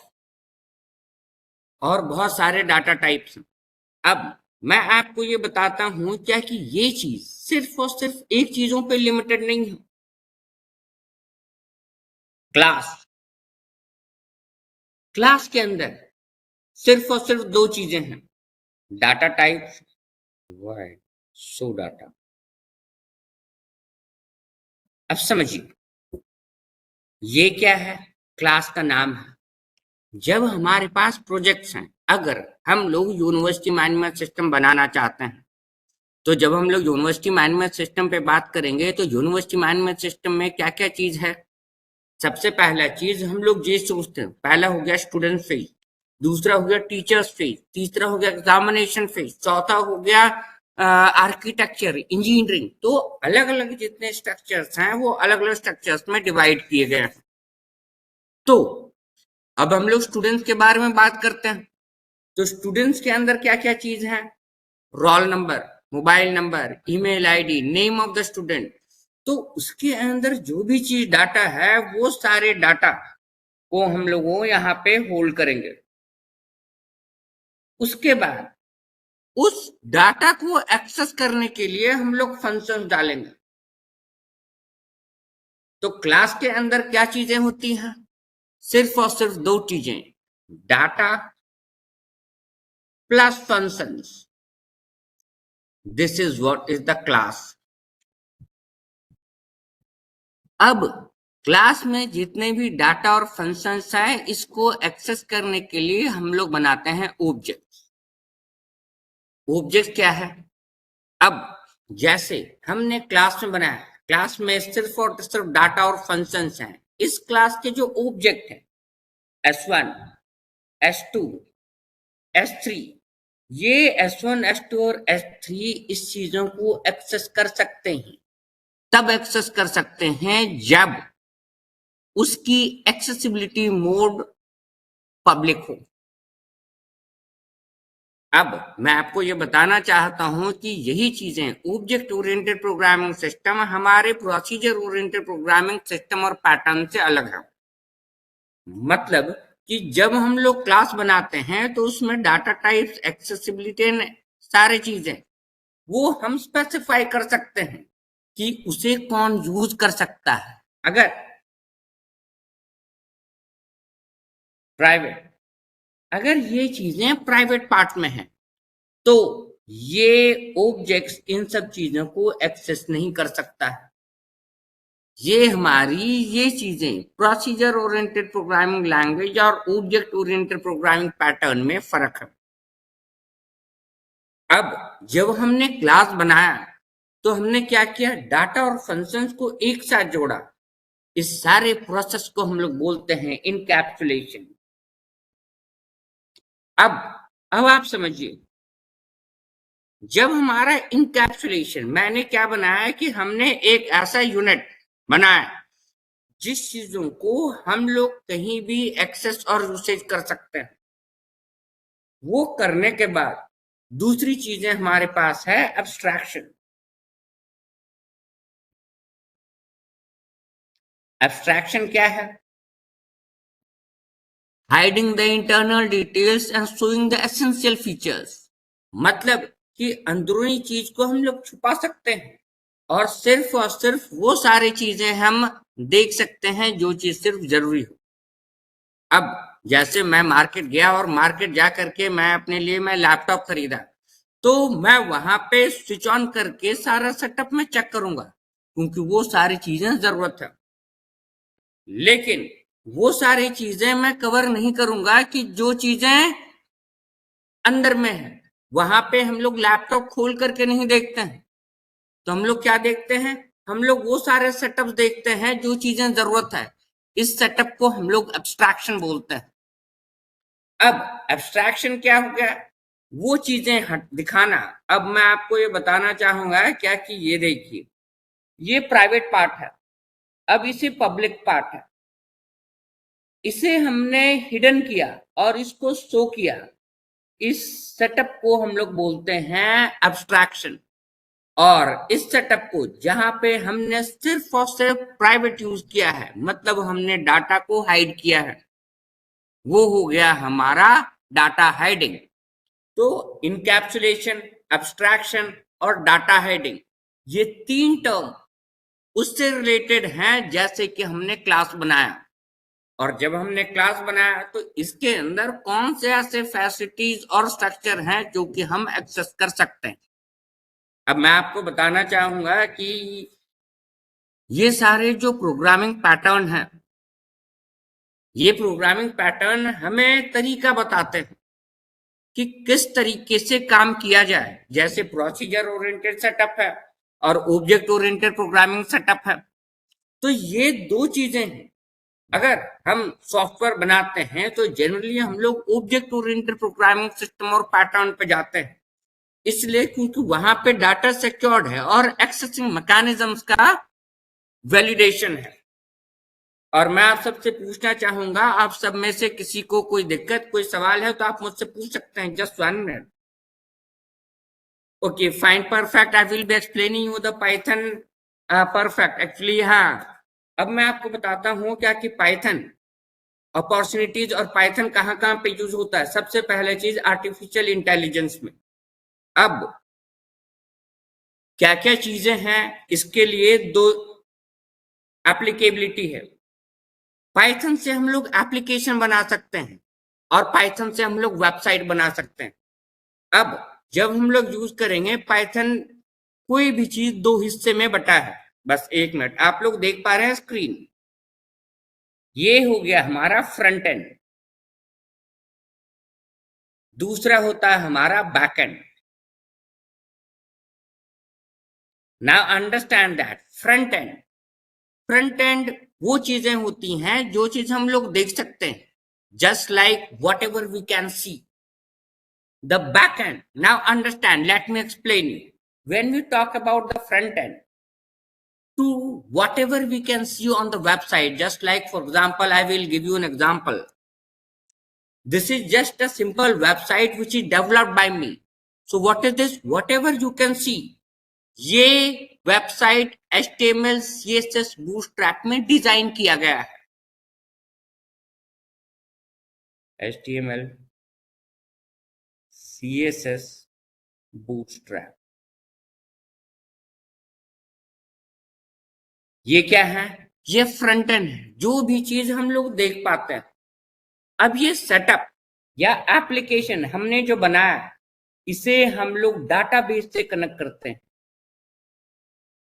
और बहुत सारे डाटा टाइप्स हैं। अब मैं आपको ये बताता हूं क्या कि ये चीज सिर्फ और सिर्फ एक चीजों पे लिमिटेड नहीं है। क्लास के अंदर सिर्फ और सिर्फ 2 चीजें हैं, data type, wide show data. अब समझिए ये क्या है? क्लास का नाम है। जब हमारे पास प्रोजेक्ट्स हैं, अगर हम लोग यूनिवर्सिटी मैनेजमेंट सिस्टम बनाना चाहते हैं, तो जब हम लोग यूनिवर्सिटी मैनेजमेंट सिस्टम पे बात करेंगे तो यूनिवर्सिटी मैनेजमेंट सिस्टम में क्या क्या चीज है? सबसे पहला चीज हम लोग ये सोचते हैं, पहला हो गया स्टूडेंट फेज, दूसरा हो गया टीचर्स फेज, तीसरा हो गया एग्जामिनेशन फेज, चौथा हो गया आर्किटेक्चर, इंजीनियरिंग। तो अलग अलग जितने स्ट्रक्चर्स हैं वो अलग अलग स्ट्रक्चर्स में डिवाइड किए गए हैं। तो अब हम लोग स्टूडेंट्स के बारे में बात करते हैं, तो स्टूडेंट्स के अंदर क्या क्या चीज है? Roll number, mobile number, email ID, name of the student. तो उसके अंदर जो भी चीज डाटा है वो सारे डाटा को हम लोगों यहाँ पे होल्ड करेंगे। उसके बाद उस डाटा को एक्सेस करने के लिए हम लोग फंक्शंस डालेंगे। तो क्लास के अंदर क्या चीजें होती हैं? सिर्फ और सिर्फ 2 चीजें, data plus functions. This is what is the class. अब क्लास में जितने भी डाटा और फंक्शंस हैं इसको एक्सेस करने के लिए हम लोग बनाते हैं ऑब्जेक्ट्स। ऑब्जेक्ट क्या है? अब जैसे हमने क्लास में बनाया, क्लास में सिर्फ और सिर्फ डाटा और फंक्शंस हैं। इस क्लास के जो ऑब्जेक्ट है S1, S2, S3, ये S1, S2 और S3 इस चीजों को एक्सेस कर सकते हैं। तब एक्सेस कर सकते हैं जब उसकी एक्सेसिबिलिटी मोड पब्लिक हो। अब मैं आपको ये बताना चाहता हूं कि यही चीजें ऑब्जेक्ट ओरिएंटेड प्रोग्रामिंग सिस्टम हमारे प्रोसीजर ओरिएंटेड प्रोग्रामिंग सिस्टम और पैटर्न से अलग है। मतलब कि जब हम लोग क्लास बनाते हैं तो उसमें डाटा टाइप्स, एक्सेसिबिलिटी, सारे चीजें वो हम स्पेसिफाई कर सकते हैं कि उसे कौन यूज कर सकता है। अगर प्राइवेट, अगर ये चीजें प्राइवेट पार्ट में हैं तो ये ऑब्जेक्ट्स इन सब चीजों को एक्सेस नहीं कर सकता है। ये हमारी ये चीजें प्रोसीजर ओरिएंटेड प्रोग्रामिंग लैंग्वेज और ऑब्जेक्ट ओरिएंटेड प्रोग्रामिंग पैटर्न में फर्क है। अब जब हमने क्लास बनाया तो हमने क्या किया, डाटा और फंक्शंस को एक साथ जोड़ा। इस सारे प्रोसेस को हम लोग बोलते हैं इनकैप्सुलेशन। अब आप समझिए, जब हमारा इनकैप्सुलेशन, मैंने क्या बनाया कि हमने एक ऐसा यूनिट बनाया जिस चीजों को हम लोग कहीं भी एक्सेस और यूसेज कर सकते हैं। वो करने के बाद दूसरी चीजें हमारे पास है एब्स्ट्रैक्शन। एब्स्ट्रैक्शन क्या है? Hiding the internal details and showing the essential features. मतलब कि अंदरूनी चीज को हम लोग छुपा सकते हैं और सिर्फ वो सारी चीजें हम देख सकते हैं जो चीज सिर्फ जरूरी हो। अब जैसे मैं मार्केट गया और मार्केट जा करके मैं अपने लिए मैं लैपटॉप खरीदा, तो मैं वहां पे स्विच ऑन करके सारा सेटअप में चेक करूंगा क्योंकि वो सारी चीजें जरूरत है। लेकिन वो सारी चीजें मैं कवर नहीं करूंगा कि जो चीजें अंदर में है। वहां पे हम लोग लैपटॉप खोल करके नहीं देखते हैं, तो हम लोग क्या देखते हैं, हम लोग वो सारे सेटअप्स देखते हैं जो चीजें जरूरत है। इस सेटअप को हम लोग एब्स्ट्रैक्शन बोलते हैं। अब एब्स्ट्रैक्शन क्या हो गया, वो चीजें दिखाना। अब मैं आपको ये बताना चाहूंगा क्या कि ये देखिए, ये प्राइवेट पार्ट है, अब इसे पब्लिक पार्ट है। इसे हमने हिडन किया और इसको शो किया। इस सेटअप को हम लोग बोलते हैं एब्स्ट्रैक्शन। और इस सेटअप को जहां पे हमने सिर्फ और सिर्फ प्राइवेट यूज किया है, मतलब हमने डाटा को हाइड किया है, वो हो गया हमारा डाटा हाइडिंग। तो इनकैप्सुलेशन, एब्स्ट्रैक्शन और डाटा हाइडिंग, ये तीन टर्म उससे रिलेटेड हैं जैसे कि हमने क्लास बनाया। और जब हमने क्लास बनाया तो इसके अंदर कौन से ऐसे फैसिलिटीज और स्ट्रक्चर हैं जो कि हम एक्सेस कर सकते हैं। अब मैं आपको बताना चाहूंगा कि ये सारे जो प्रोग्रामिंग पैटर्न हैं, ये प्रोग्रामिंग पैटर्न हमें तरीका बताते हैं कि किस तरीके से काम किया जाए। जैसे प्रोसीजर ओरिएंटेड सेटअप है और ऑब्जेक्ट ओरिएंटेड प्रोग्रामिंग सेटअप है। तो ये दो चीजें हैं। अगर हम सॉफ्टवेयर बनाते हैं तो जनरली हम लोग ऑब्जेक्ट ओरिएंटेड प्रोग्रामिंग सिस्टम और पैटर्न पे जाते हैं, इसलिए क्योंकि वहां पे डाटा सिक्योर्ड है और एक्सेसिंग मैकेनिज्म्स का वैलिडेशन है। और मैं आप सबसे पूछना चाहूंगा, आप सब में से किसी को कोई दिक्कत, कोई सवाल है तो आप मुझसे पूछ सकते हैं। Just 1 minute. Okay fine, perfect. I will be explaining you the Python perfect. Actually हाँ, अब मैं आपको बताता हूँ क्या कि पाइथन अपॉर्चुनिटीज और पाइथन कहाँ कहाँ पे यूज होता है। सबसे पहले चीज आर्टिफिशियल इंटेलिजेंस में। अब क्या क्या चीजें हैं, इसके लिए दो एप्लीकेबिलिटी है। पाइथन से हम लोग एप्लीकेशन बना सकते हैं और पाइथन से हम लोग वेबसाइट बना सकते हैं। अब जब हम लोग यूज करेंगे पाइथन, कोई भी चीज दो हिस्से में बटा है। बस 1 मिनट, आप लोग देख पा रहे हैं स्क्रीन, ये हो गया हमारा फ्रंट एंड, दूसरा होता है हमारा back end. Now understand that front end, front end वो चीजें होती हैं जो चीज हम लोग देख सकते हैं, just like whatever we can see. The back end, now understand, let me explain you. When we talk about the front end, to whatever we can see on the website, just like for example, I will give you an example. This is just a simple website which is developed by me. So what is this? Whatever you can see, ये website HTML CSS bootstrap में design किया गया है। HTML CSS bootstrap, ये क्या है? ये front end है, जो भी चीज हम लोग देख पाते हैं। अब ये सेटअप या एप्लीकेशन हमने जो बनाया, इसे हम लोग डाटाबेस से कनेक्ट करते हैं।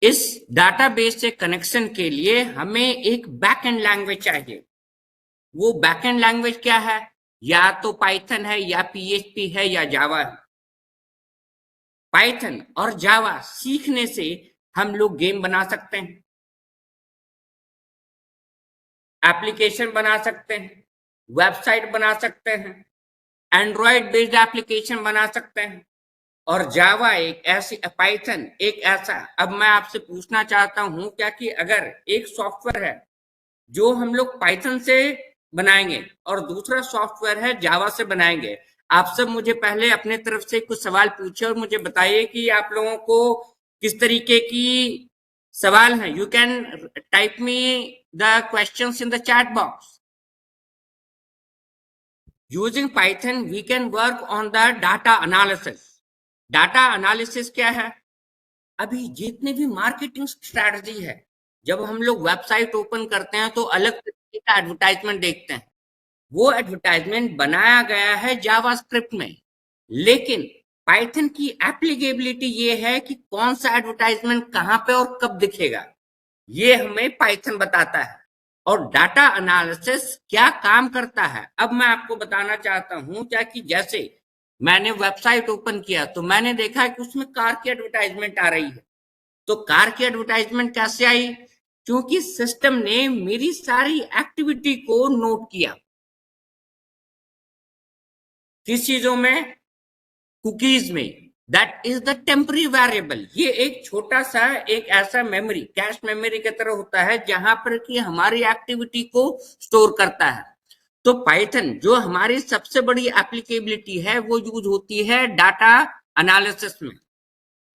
इस डाटाबेस से कनेक्शन के लिए हमें एक बैकएंड लैंग्वेज चाहिए। वो बैकएंड लैंग्वेज क्या है? या तो पाइथन है, या पीएचपी है, या जावा है। पाइथन और जावा सीखने से हम लोग गेम बना सकते हैं, एप्लीकेशन बना सकते हैं, वेबसाइट बना सकते हैं, एंड्रॉयड बेस्ड एप्लीकेशन बना सकते हैं। और जावा एक ऐसी, पाइथन एक ऐसा। अब मैं आपसे पूछना चाहता हूं क्या कि अगर एक सॉफ्टवेयर है जो हम लोग पाइथन से बनाएंगे और दूसरा सॉफ्टवेयर है जावा से बनाएंगे, आप सब मुझे पहले अपने तरफ से कुछ सवाल पूछे और मुझे बताइए कि आप लोगों को किस तरीके की सवाल हैं। You can type me the questions in the chat box. Using Python we can work on the data analysis. Data analysis क्या है? अभी जितनी भी मार्केटिंग स्ट्रैटेजी है, जब हम लोग वेबसाइट ओपन करते हैं तो अलग तरीके का एडवर्टाइजमेंट देखते हैं। वो एडवर्टाइजमेंट बनाया गया है जावास्क्रिप्ट में, लेकिन पाइथन की एप्लीकेबिलिटी ये है कि कौन सा एडवर्टाइजमेंट कहां पे और कब दिखेगा, ये हमें पाइथन बताता है। और डाटा एनालिसिस क्या काम करता है, अब मैं आपको बताना चाहता हूं। क्या कि जैसे मैंने वेबसाइट ओपन किया तो मैंने देखा कि उसमें कार की एडवर्टाइजमेंट आ रही है। तो कार की एडवर्टाइजमेंट कैसे आई? क्योंकि सिस्टम ने मेरी सारी एक्टिविटी को नोट किया। किस चीजों में? कुकीज में। That is the temporary variable. ये एक छोटा सा एक ऐसा मेमोरी, कैश मेमोरी की तरह होता है जहां पर कि हमारी एक्टिविटी को स्टोर करता है। तो पाइथन जो हमारी सबसे बड़ी एप्लीकेबिलिटी है वो यूज होती है डाटा एनालिसिस में।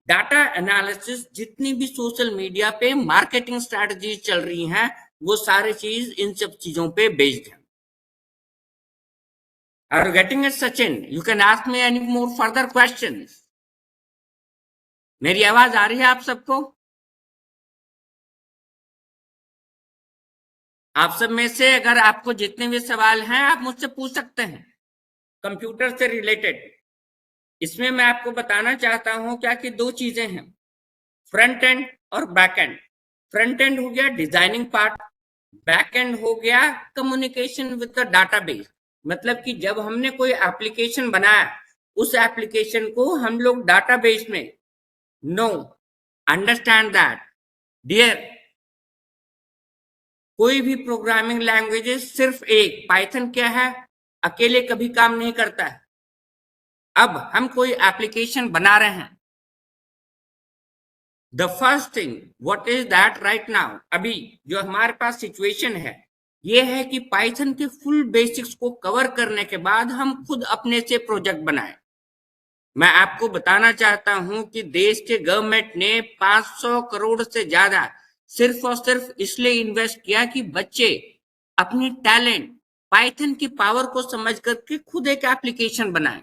डाटा एनालिसिस जितनी भी सोशल मीडिया पे मार्केटिंग स्ट्रैटेजी चल रही हैं, वो सारी चीज इन सब चीजों पे बेस्ड है। Are you getting it, Sachin? You can ask me any more further questions. मेरी आवाज आ रही है आप सबको? आप सब में से अगर आपको जितने भी सवाल हैं आप मुझसे पूछ सकते हैं कंप्यूटर से रिलेटेड। इसमें मैं आपको बताना चाहता हूं क्या कि दो चीजें हैं, फ्रंट एंड और बैक एंड। फ्रंट एंड हो गया डिजाइनिंग पार्ट, बैक एंड हो गया कम्युनिकेशन विद द डाटाबेस। मतलब कि जब हमने कोई एप्लीकेशन बनाया, उस एप्लीकेशन को हम लोग डाटाबेस में, नो, अंडरस्टैंड दैट डियर, कोई भी प्रोग्रामिंग लैंग्वेजेस सिर्फ एक पाइथन क्या है, अकेले कभी काम नहीं करता है। अब हम कोई एप्लीकेशन बना रहे हैं, the first thing what is that right now, अभी जो हमारे पास सिचुएशन है ये है कि पाइथन के फुल बेसिक्स को कवर करने के बाद हम खुद अपने से प्रोजेक्ट बनाएं। मैं आपको बताना चाहता हूं कि देश के गवर्नमेंट ने 500 करोड़ से ज्यादा सिर्फ और सिर्फ इसलिए इन्वेस्ट किया कि बच्चे अपनी टैलेंट, पाइथन की पावर को समझ करके खुद एक एप्लीकेशन बनाएं।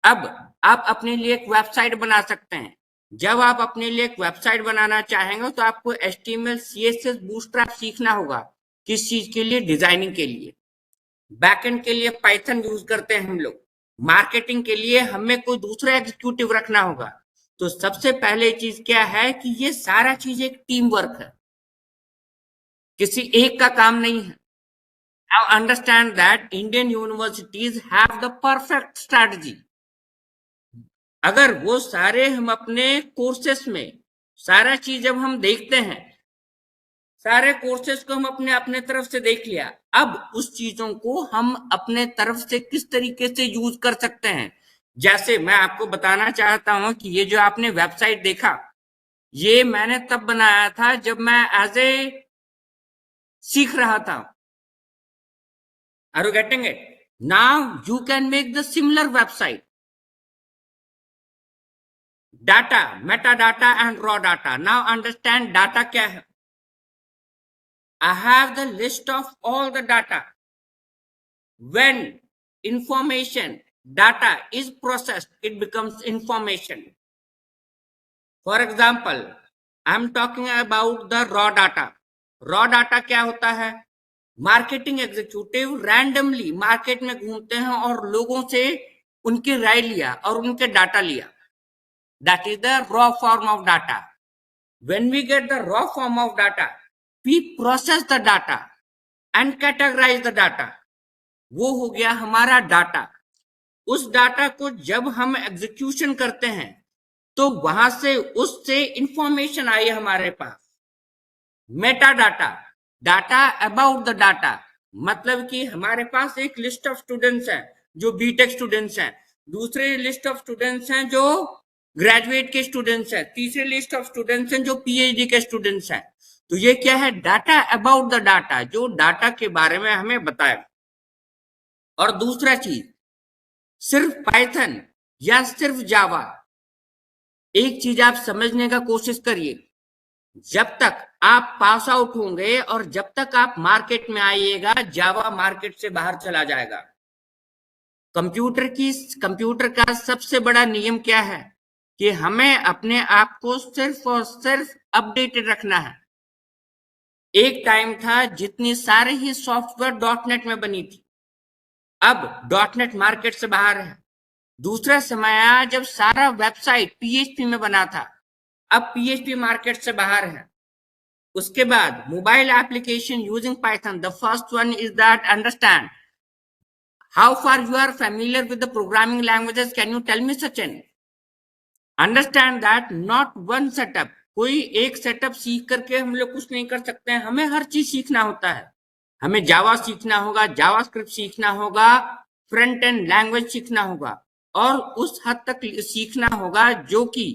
अब आप अपने लिए एक वेबसाइट बना सकते हैं। जब आप अपने लिए एक वेबसाइट बनाना चाहेंगे तो आपको HTML, CSS, बूटस्ट्रैप सीखना होगा। किस चीज के लिए? डिजाइनिंग के लिए। बैकएंड के लिए पाइथन यूज करते हैं हम लोग। मार्केटिंग के लिए हमें कोई दूसरा एग्जीक्यूटिव रखना होगा। तो सबसे पहले चीज क्या है कि ये सारा चीज एक टीम वर्क है, किसी एक का काम नहीं है। Now understand that Indian universities have the perfect strategy. अगर वो सारे हम अपने कोर्सेस में सारा चीज जब हम देखते हैं, सारे कोर्सेस को हम अपने अपने तरफ से देख लिया, अब उस चीजों को हम अपने तरफ से किस तरीके से यूज कर सकते हैं। जैसे मैं आपको बताना चाहता हूं कि ये जो आपने वेबसाइट देखा, ये मैंने तब बनाया था जब मैं एज ए सीख रहा था। Are you getting it? Now you can make the similar website. Data, meta data and raw data. Now understand data क्या है। I have the list of all the data. When information, data is processed, it becomes information. For example, I'm talking about the raw data. Raw data क्या होता है? Marketing executive randomly market में घूमते हैं और लोगों से उनकी राय लिया और उनके डाटा लिया। That is the raw form of data. When we get the raw form of data, we process the data and categorize the data. वो हो गया हमारा डाटा। उस डाटा को जब हम एग्जीक्यूशन करते हैं तो वहां से उससे इंफॉर्मेशन आई हमारे पास। Meta data, data about the data, मतलब कि हमारे पास एक लिस्ट ऑफ स्टूडेंट्स हैं जो बीटेक स्टूडेंट्स हैं, दूसरे लिस्ट ऑफ स्टूडेंट्स हैं जो ग्रेजुएट के स्टूडेंट्स हैं, तीसरे लिस्ट ऑफ स्टूडेंट्स हैं जो पीएचडी के स्टूडेंट्स हैं। तो ये क्या है? डाटा अबाउट द डाटा, जो डाटा के बारे में हमें बताए। और दूसरा चीज, सिर्फ पाइथन या सिर्फ जावा, एक चीज आप समझने का कोशिश करिए, जब तक आप पास आउट होंगे और जब तक आप मार्केट में आइएगा, जावा मार्केट से बाहर चला जाएगा। कंप्यूटर का सबसे बड़ा नियम क्या है कि हमें अपने आप को सिर्फ और सिर्फ अपडेटेड रखना है। एक टाइम था जितनी सारे ही सॉफ्टवेयर डॉटनेट में बनी थी, अब डॉटनेट मार्केट से बाहर है। दूसरा समय आया जब सारा वेबसाइट पीएचपी में बना था, अब पीएचपी मार्केट से बाहर है। उसके बाद mobile application using Python, the first one is that understand how far you are familiar with the programming languages, can you tell me Sachin? Understand that not one setup, कोई एक सेटअप सीख करके हम लोग कुछ नहीं कर सकते हैं, हमें हर चीज सीखना होता है। हमें जावा सीखना होगा, जावास्क्रिप्ट सीखना होगा, फ्रंट एंड लैंग्वेज सीखना होगा, और उस हद तक सीखना होगा जो कि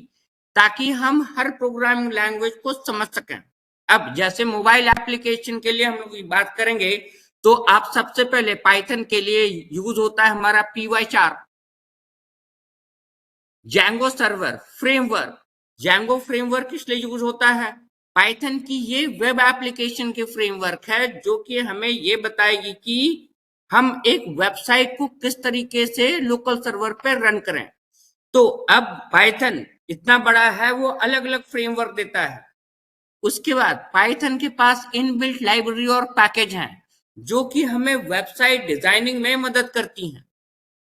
ताकि हम हर प्रोग्रामिंग लैंग्वेज को समझ सकें। अब जैसे मोबाइल एप्लीकेशन के लिए हम लोग बात करेंगे तो आप सबसे पहले पाइथन के लिए यूज होता है हमारा py4, Django server framework. Django framework किस लिए यूज होता है? पाइथन की ये वेब एप्लीकेशन की फ्रेमवर्क है जो कि हमें ये बताएगी कि हम एक वेबसाइट को किस तरीके से लोकल सर्वर पर रन करें। तो अब पाइथन इतना बड़ा है, वो अलग अलग फ्रेमवर्क देता है। उसके बाद पाइथन के पास इनबिल्ट लाइब्रेरी और पैकेज हैं जो कि हमें वेबसाइट डिजाइनिंग में मदद करती हैं।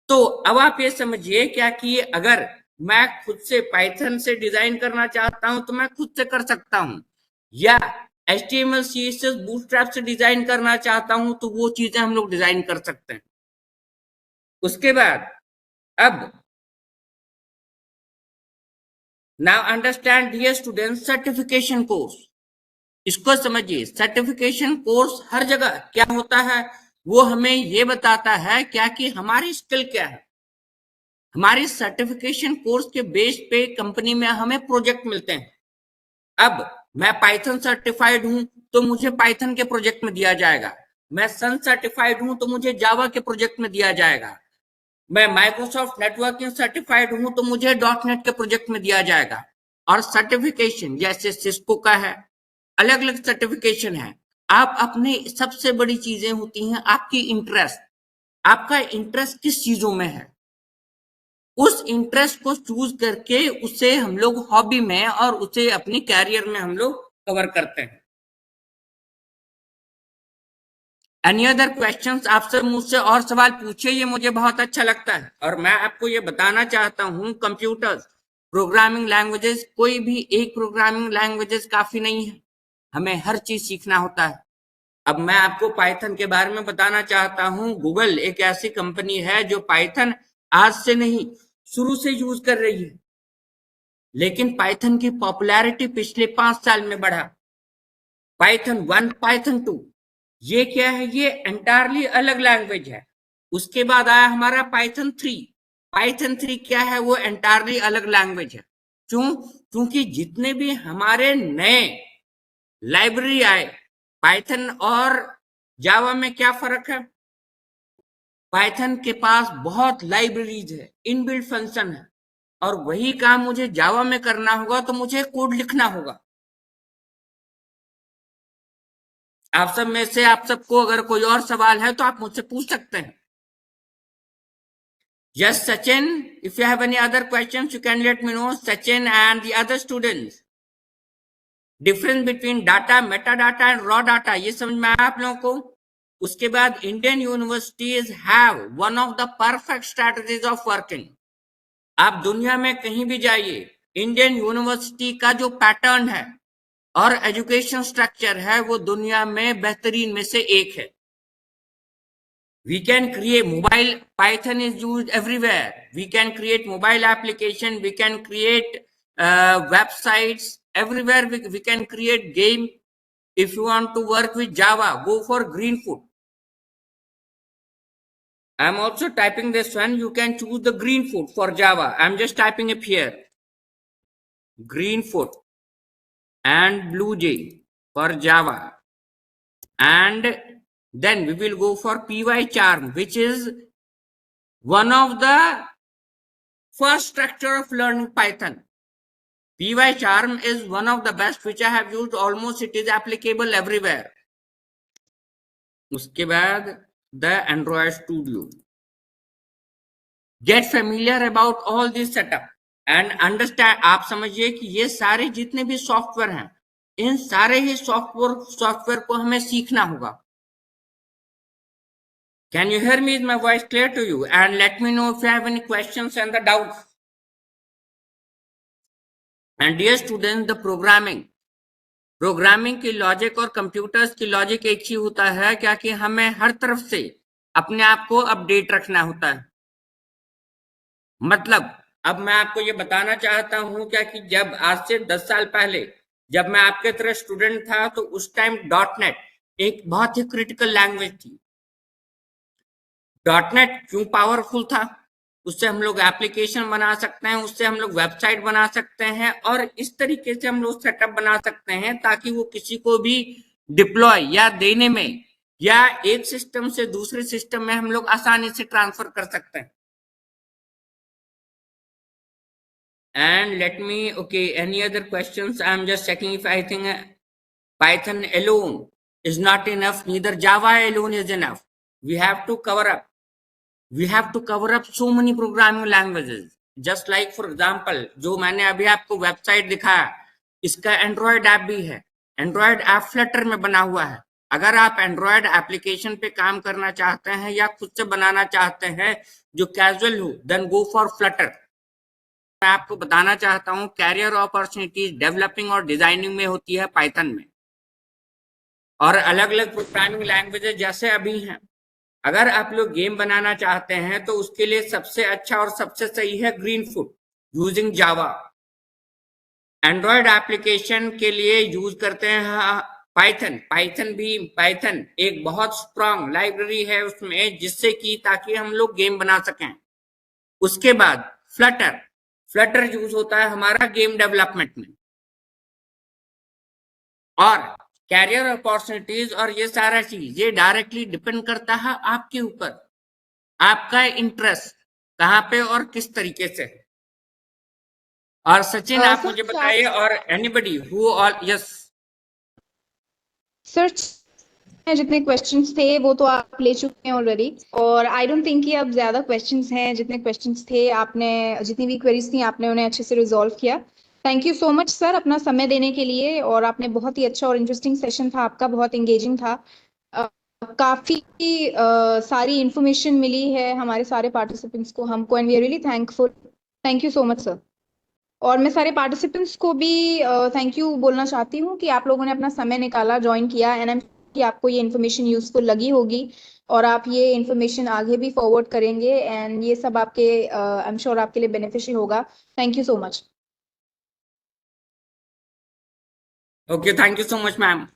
तो अब आप ये समझिए क्या कि अगर मैं खुद से पाइथन से डिजाइन करना चाहता हूं तो मैं खुद से कर सकता हूं, या HTML CSS बूटस्ट्रैप से डिजाइन करना चाहता हूं तो वो चीजें हम लोग डिजाइन कर सकते हैं। उसके बाद अब now understand dear student certification course. इसको समझिए, सर्टिफिकेशन कोर्स हर जगह क्या होता है, वो हमें ये बताता है क्या कि हमारी स्किल क्या है। हमारी सर्टिफिकेशन कोर्स के बेस पे कंपनी में हमें प्रोजेक्ट मिलते हैं। अब मैं पाइथन सर्टिफाइड हूं तो मुझे पाइथन के प्रोजेक्ट में दिया जाएगा, मैं सन सर्टिफाइड हूं तो मुझे जावा के प्रोजेक्ट में दिया जाएगा, मैं माइक्रोसॉफ्ट नेटवर्किंग सर्टिफाइड हूं तो मुझे डॉटनेट के प्रोजेक्ट में दिया जाएगा। और सर्टिफिकेशन जैसे सिस्को का है, अलग अलग सर्टिफिकेशन है। आप अपने सबसे बड़ी चीजें होती हैं आपकी इंटरेस्ट, आपका इंटरेस्ट किस चीजों में है, उस इंटरेस्ट को चूज करके उसे हम लोग हॉबी में और उसे अपनी कैरियर में हम लोग कवर करते हैं। Any other questions? आप सब मुझसे और सवाल पूछिए, ये मुझे बहुत अच्छा लगता है। और मैं आपको ये बताना चाहता हूँ, कंप्यूटर्स प्रोग्रामिंग लैंग्वेजेस, कोई भी एक प्रोग्रामिंग लैंग्वेजेस काफी नहीं है, हमें हर चीज सीखना होता है। अब मैं आपको पाइथन के बारे में बताना चाहता हूँ। गूगल एक ऐसी कंपनी है जो पाइथन आज से नहीं शुरू से यूज कर रही है, लेकिन पाइथन की पॉपुलैरिटी पिछले 5 साल में बढ़ा। पाइथन 1, पाइथन 2, ये क्या है? ये एंटायरली अलग लैंग्वेज है। उसके बाद आया हमारा पाइथन 3। पाइथन 3 क्या है? वो एंटायरली अलग लैंग्वेज है। क्यों? क्योंकि जितने भी हमारे नए लाइब्रेरी आए, पाइथन और जावा में क्या फर्क है? पाइथन के पास बहुत लाइब्रेरीज है, इनबिल्ट फंक्शन है, और वही काम मुझे जावा में करना होगा तो मुझे कोड लिखना होगा। आप सब में से आप सबको अगर कोई और सवाल है तो आप मुझसे पूछ सकते हैं। Yes, Sachin, if you have any other questions, you can let me know, Sachin and the other students. Difference between data, meta data and raw data, ये समझ में आया आप लोगों को? उसके बाद Indian universities have one of the perfect strategies of working. आप दुनिया में कहीं भी जाइए, इंडियन यूनिवर्सिटी का जो पैटर्न है और एजुकेशन स्ट्रक्चर है वो दुनिया में बेहतरीन में से एक है। We can create mobile, Python is used everywhere. We can create mobile application, we can create websites everywhere. We can create game. If you want to work with Java, go for Greenfoot. I'm also typing this one. You can choose the Greenfoot for Java. I'm just typing it here. Greenfoot and BlueJ for Java. And then we will go for PyCharm, which is one of the first structure of learning Python. PyCharm is one of the best which I have used. Almost it is applicable everywhere. उसके बाद the Android Studio. Get familiar about all this setup and understand. आप समझिए कि ये सारे जितने भी software हैं, इन सारे ही सॉफ्टवेयर को हमें सीखना होगा। Can you hear me? Is my voice clear to you? And let me know if you have any questions and the doubts. And dear students, the programming की लॉजिक और कंप्यूटर्स की logic एक ही होता है, क्या कि हमें हर तरफ से अपने आप को अपडेट रखना होता है। मतलब अब मैं आपको ये बताना चाहता हूं क्या कि जब आज से 10 साल पहले जब मैं आपके तरह स्टूडेंट था तो उस टाइम .NET एक बहुत ही क्रिटिकल लैंग्वेज थी। .NEट क्यों पावरफुल था? उससे हम लोग एप्लीकेशन बना सकते हैं, उससे हम लोग वेबसाइट बना सकते हैं और इस तरीके से हम लोग सेटअप बना सकते हैं ताकि वो किसी को भी डिप्लॉय या देने में या एक सिस्टम से दूसरे सिस्टम में हम लोग आसानी से ट्रांसफर कर सकते हैं। And let me, okay, any other questions? I'm just checking if I think Python alone is not enough, neither Java alone is enough. We have to cover up. We have to cover up so many programming languages. Just like for example, जो मैंने अभी आपको website दिखाया, इसका Android app भी है। Android app Flutter में बना हुआ है। अगर आप एंड्रॉयड एप्लीकेशन पे काम करना चाहते हैं या खुद से बनाना चाहते हैं जो कैजुअल हो, देन गो फॉर फ्लटर। मैं आपको बताना चाहता हूं कैरियर अपॉर्चुनिटीज डेवलपिंग और डिजाइनिंग में होती है पाइथन में, और अलग अलग प्रोग्रामिंग लैंग्वेजेस जैसे अभी हैं। अगर आप लोग गेम बनाना चाहते हैं तो उसके लिए सबसे अच्छा और सबसे सही है ग्रीनफुट यूजिंग जावा। एंड्रॉयड एप्लीकेशन के लिए यूज करते हैं पाइथन एक बहुत स्ट्रांग लाइब्रेरी है उसमें, जिससे कि ताकि हम लोग गेम बना सकें। उसके बाद फ्लटर यूज होता है हमारा गेम डेवलपमेंट में। और कैरियर अपॉर्चुनिटीज और ये सारा चीज ये डायरेक्टली डिपेंड करता है आपके ऊपर, आपका इंटरेस्ट कहाँ पे और किस तरीके से। और सचिन आप मुझे बताइए, और anybody who all yes sir, जितने क्वेश्चंस थे वो तो आप ले चुके हैं ऑलरेडी, और आई डोंट थिंक कि अब ज्यादा क्वेश्चंस हैं। जितने क्वेश्चंस थे आपने, जितनी भी क्वेरीज थी आपने उन्हें अच्छे से रिजॉल्व किया। Thank you so much sir अपना समय देने के लिए, और आपने बहुत ही अच्छा और इंटरेस्टिंग सेशन था आपका, बहुत एंगेजिंग था। काफी सारी इंफॉर्मेशन मिली है हमारे सारे पार्टिसिपेंट्स को, हमको, and we are really thankful. Thank you so much sir. और मैं सारे पार्टिसिपेंट्स को भी थैंक यू बोलना चाहती हूँ कि आप लोगों ने अपना समय निकाला, ज्वाइन किया, एंड कि आपको ये इन्फॉर्मेशन यूजफुल लगी होगी और आप ये इन्फॉर्मेशन आगे भी फॉरवर्ड करेंगे, एंड ये सब आपके आई एम श्योर आपके लिए बेनिफिशियल होगा। Thank you so much. Okay, thank you so much ma'am.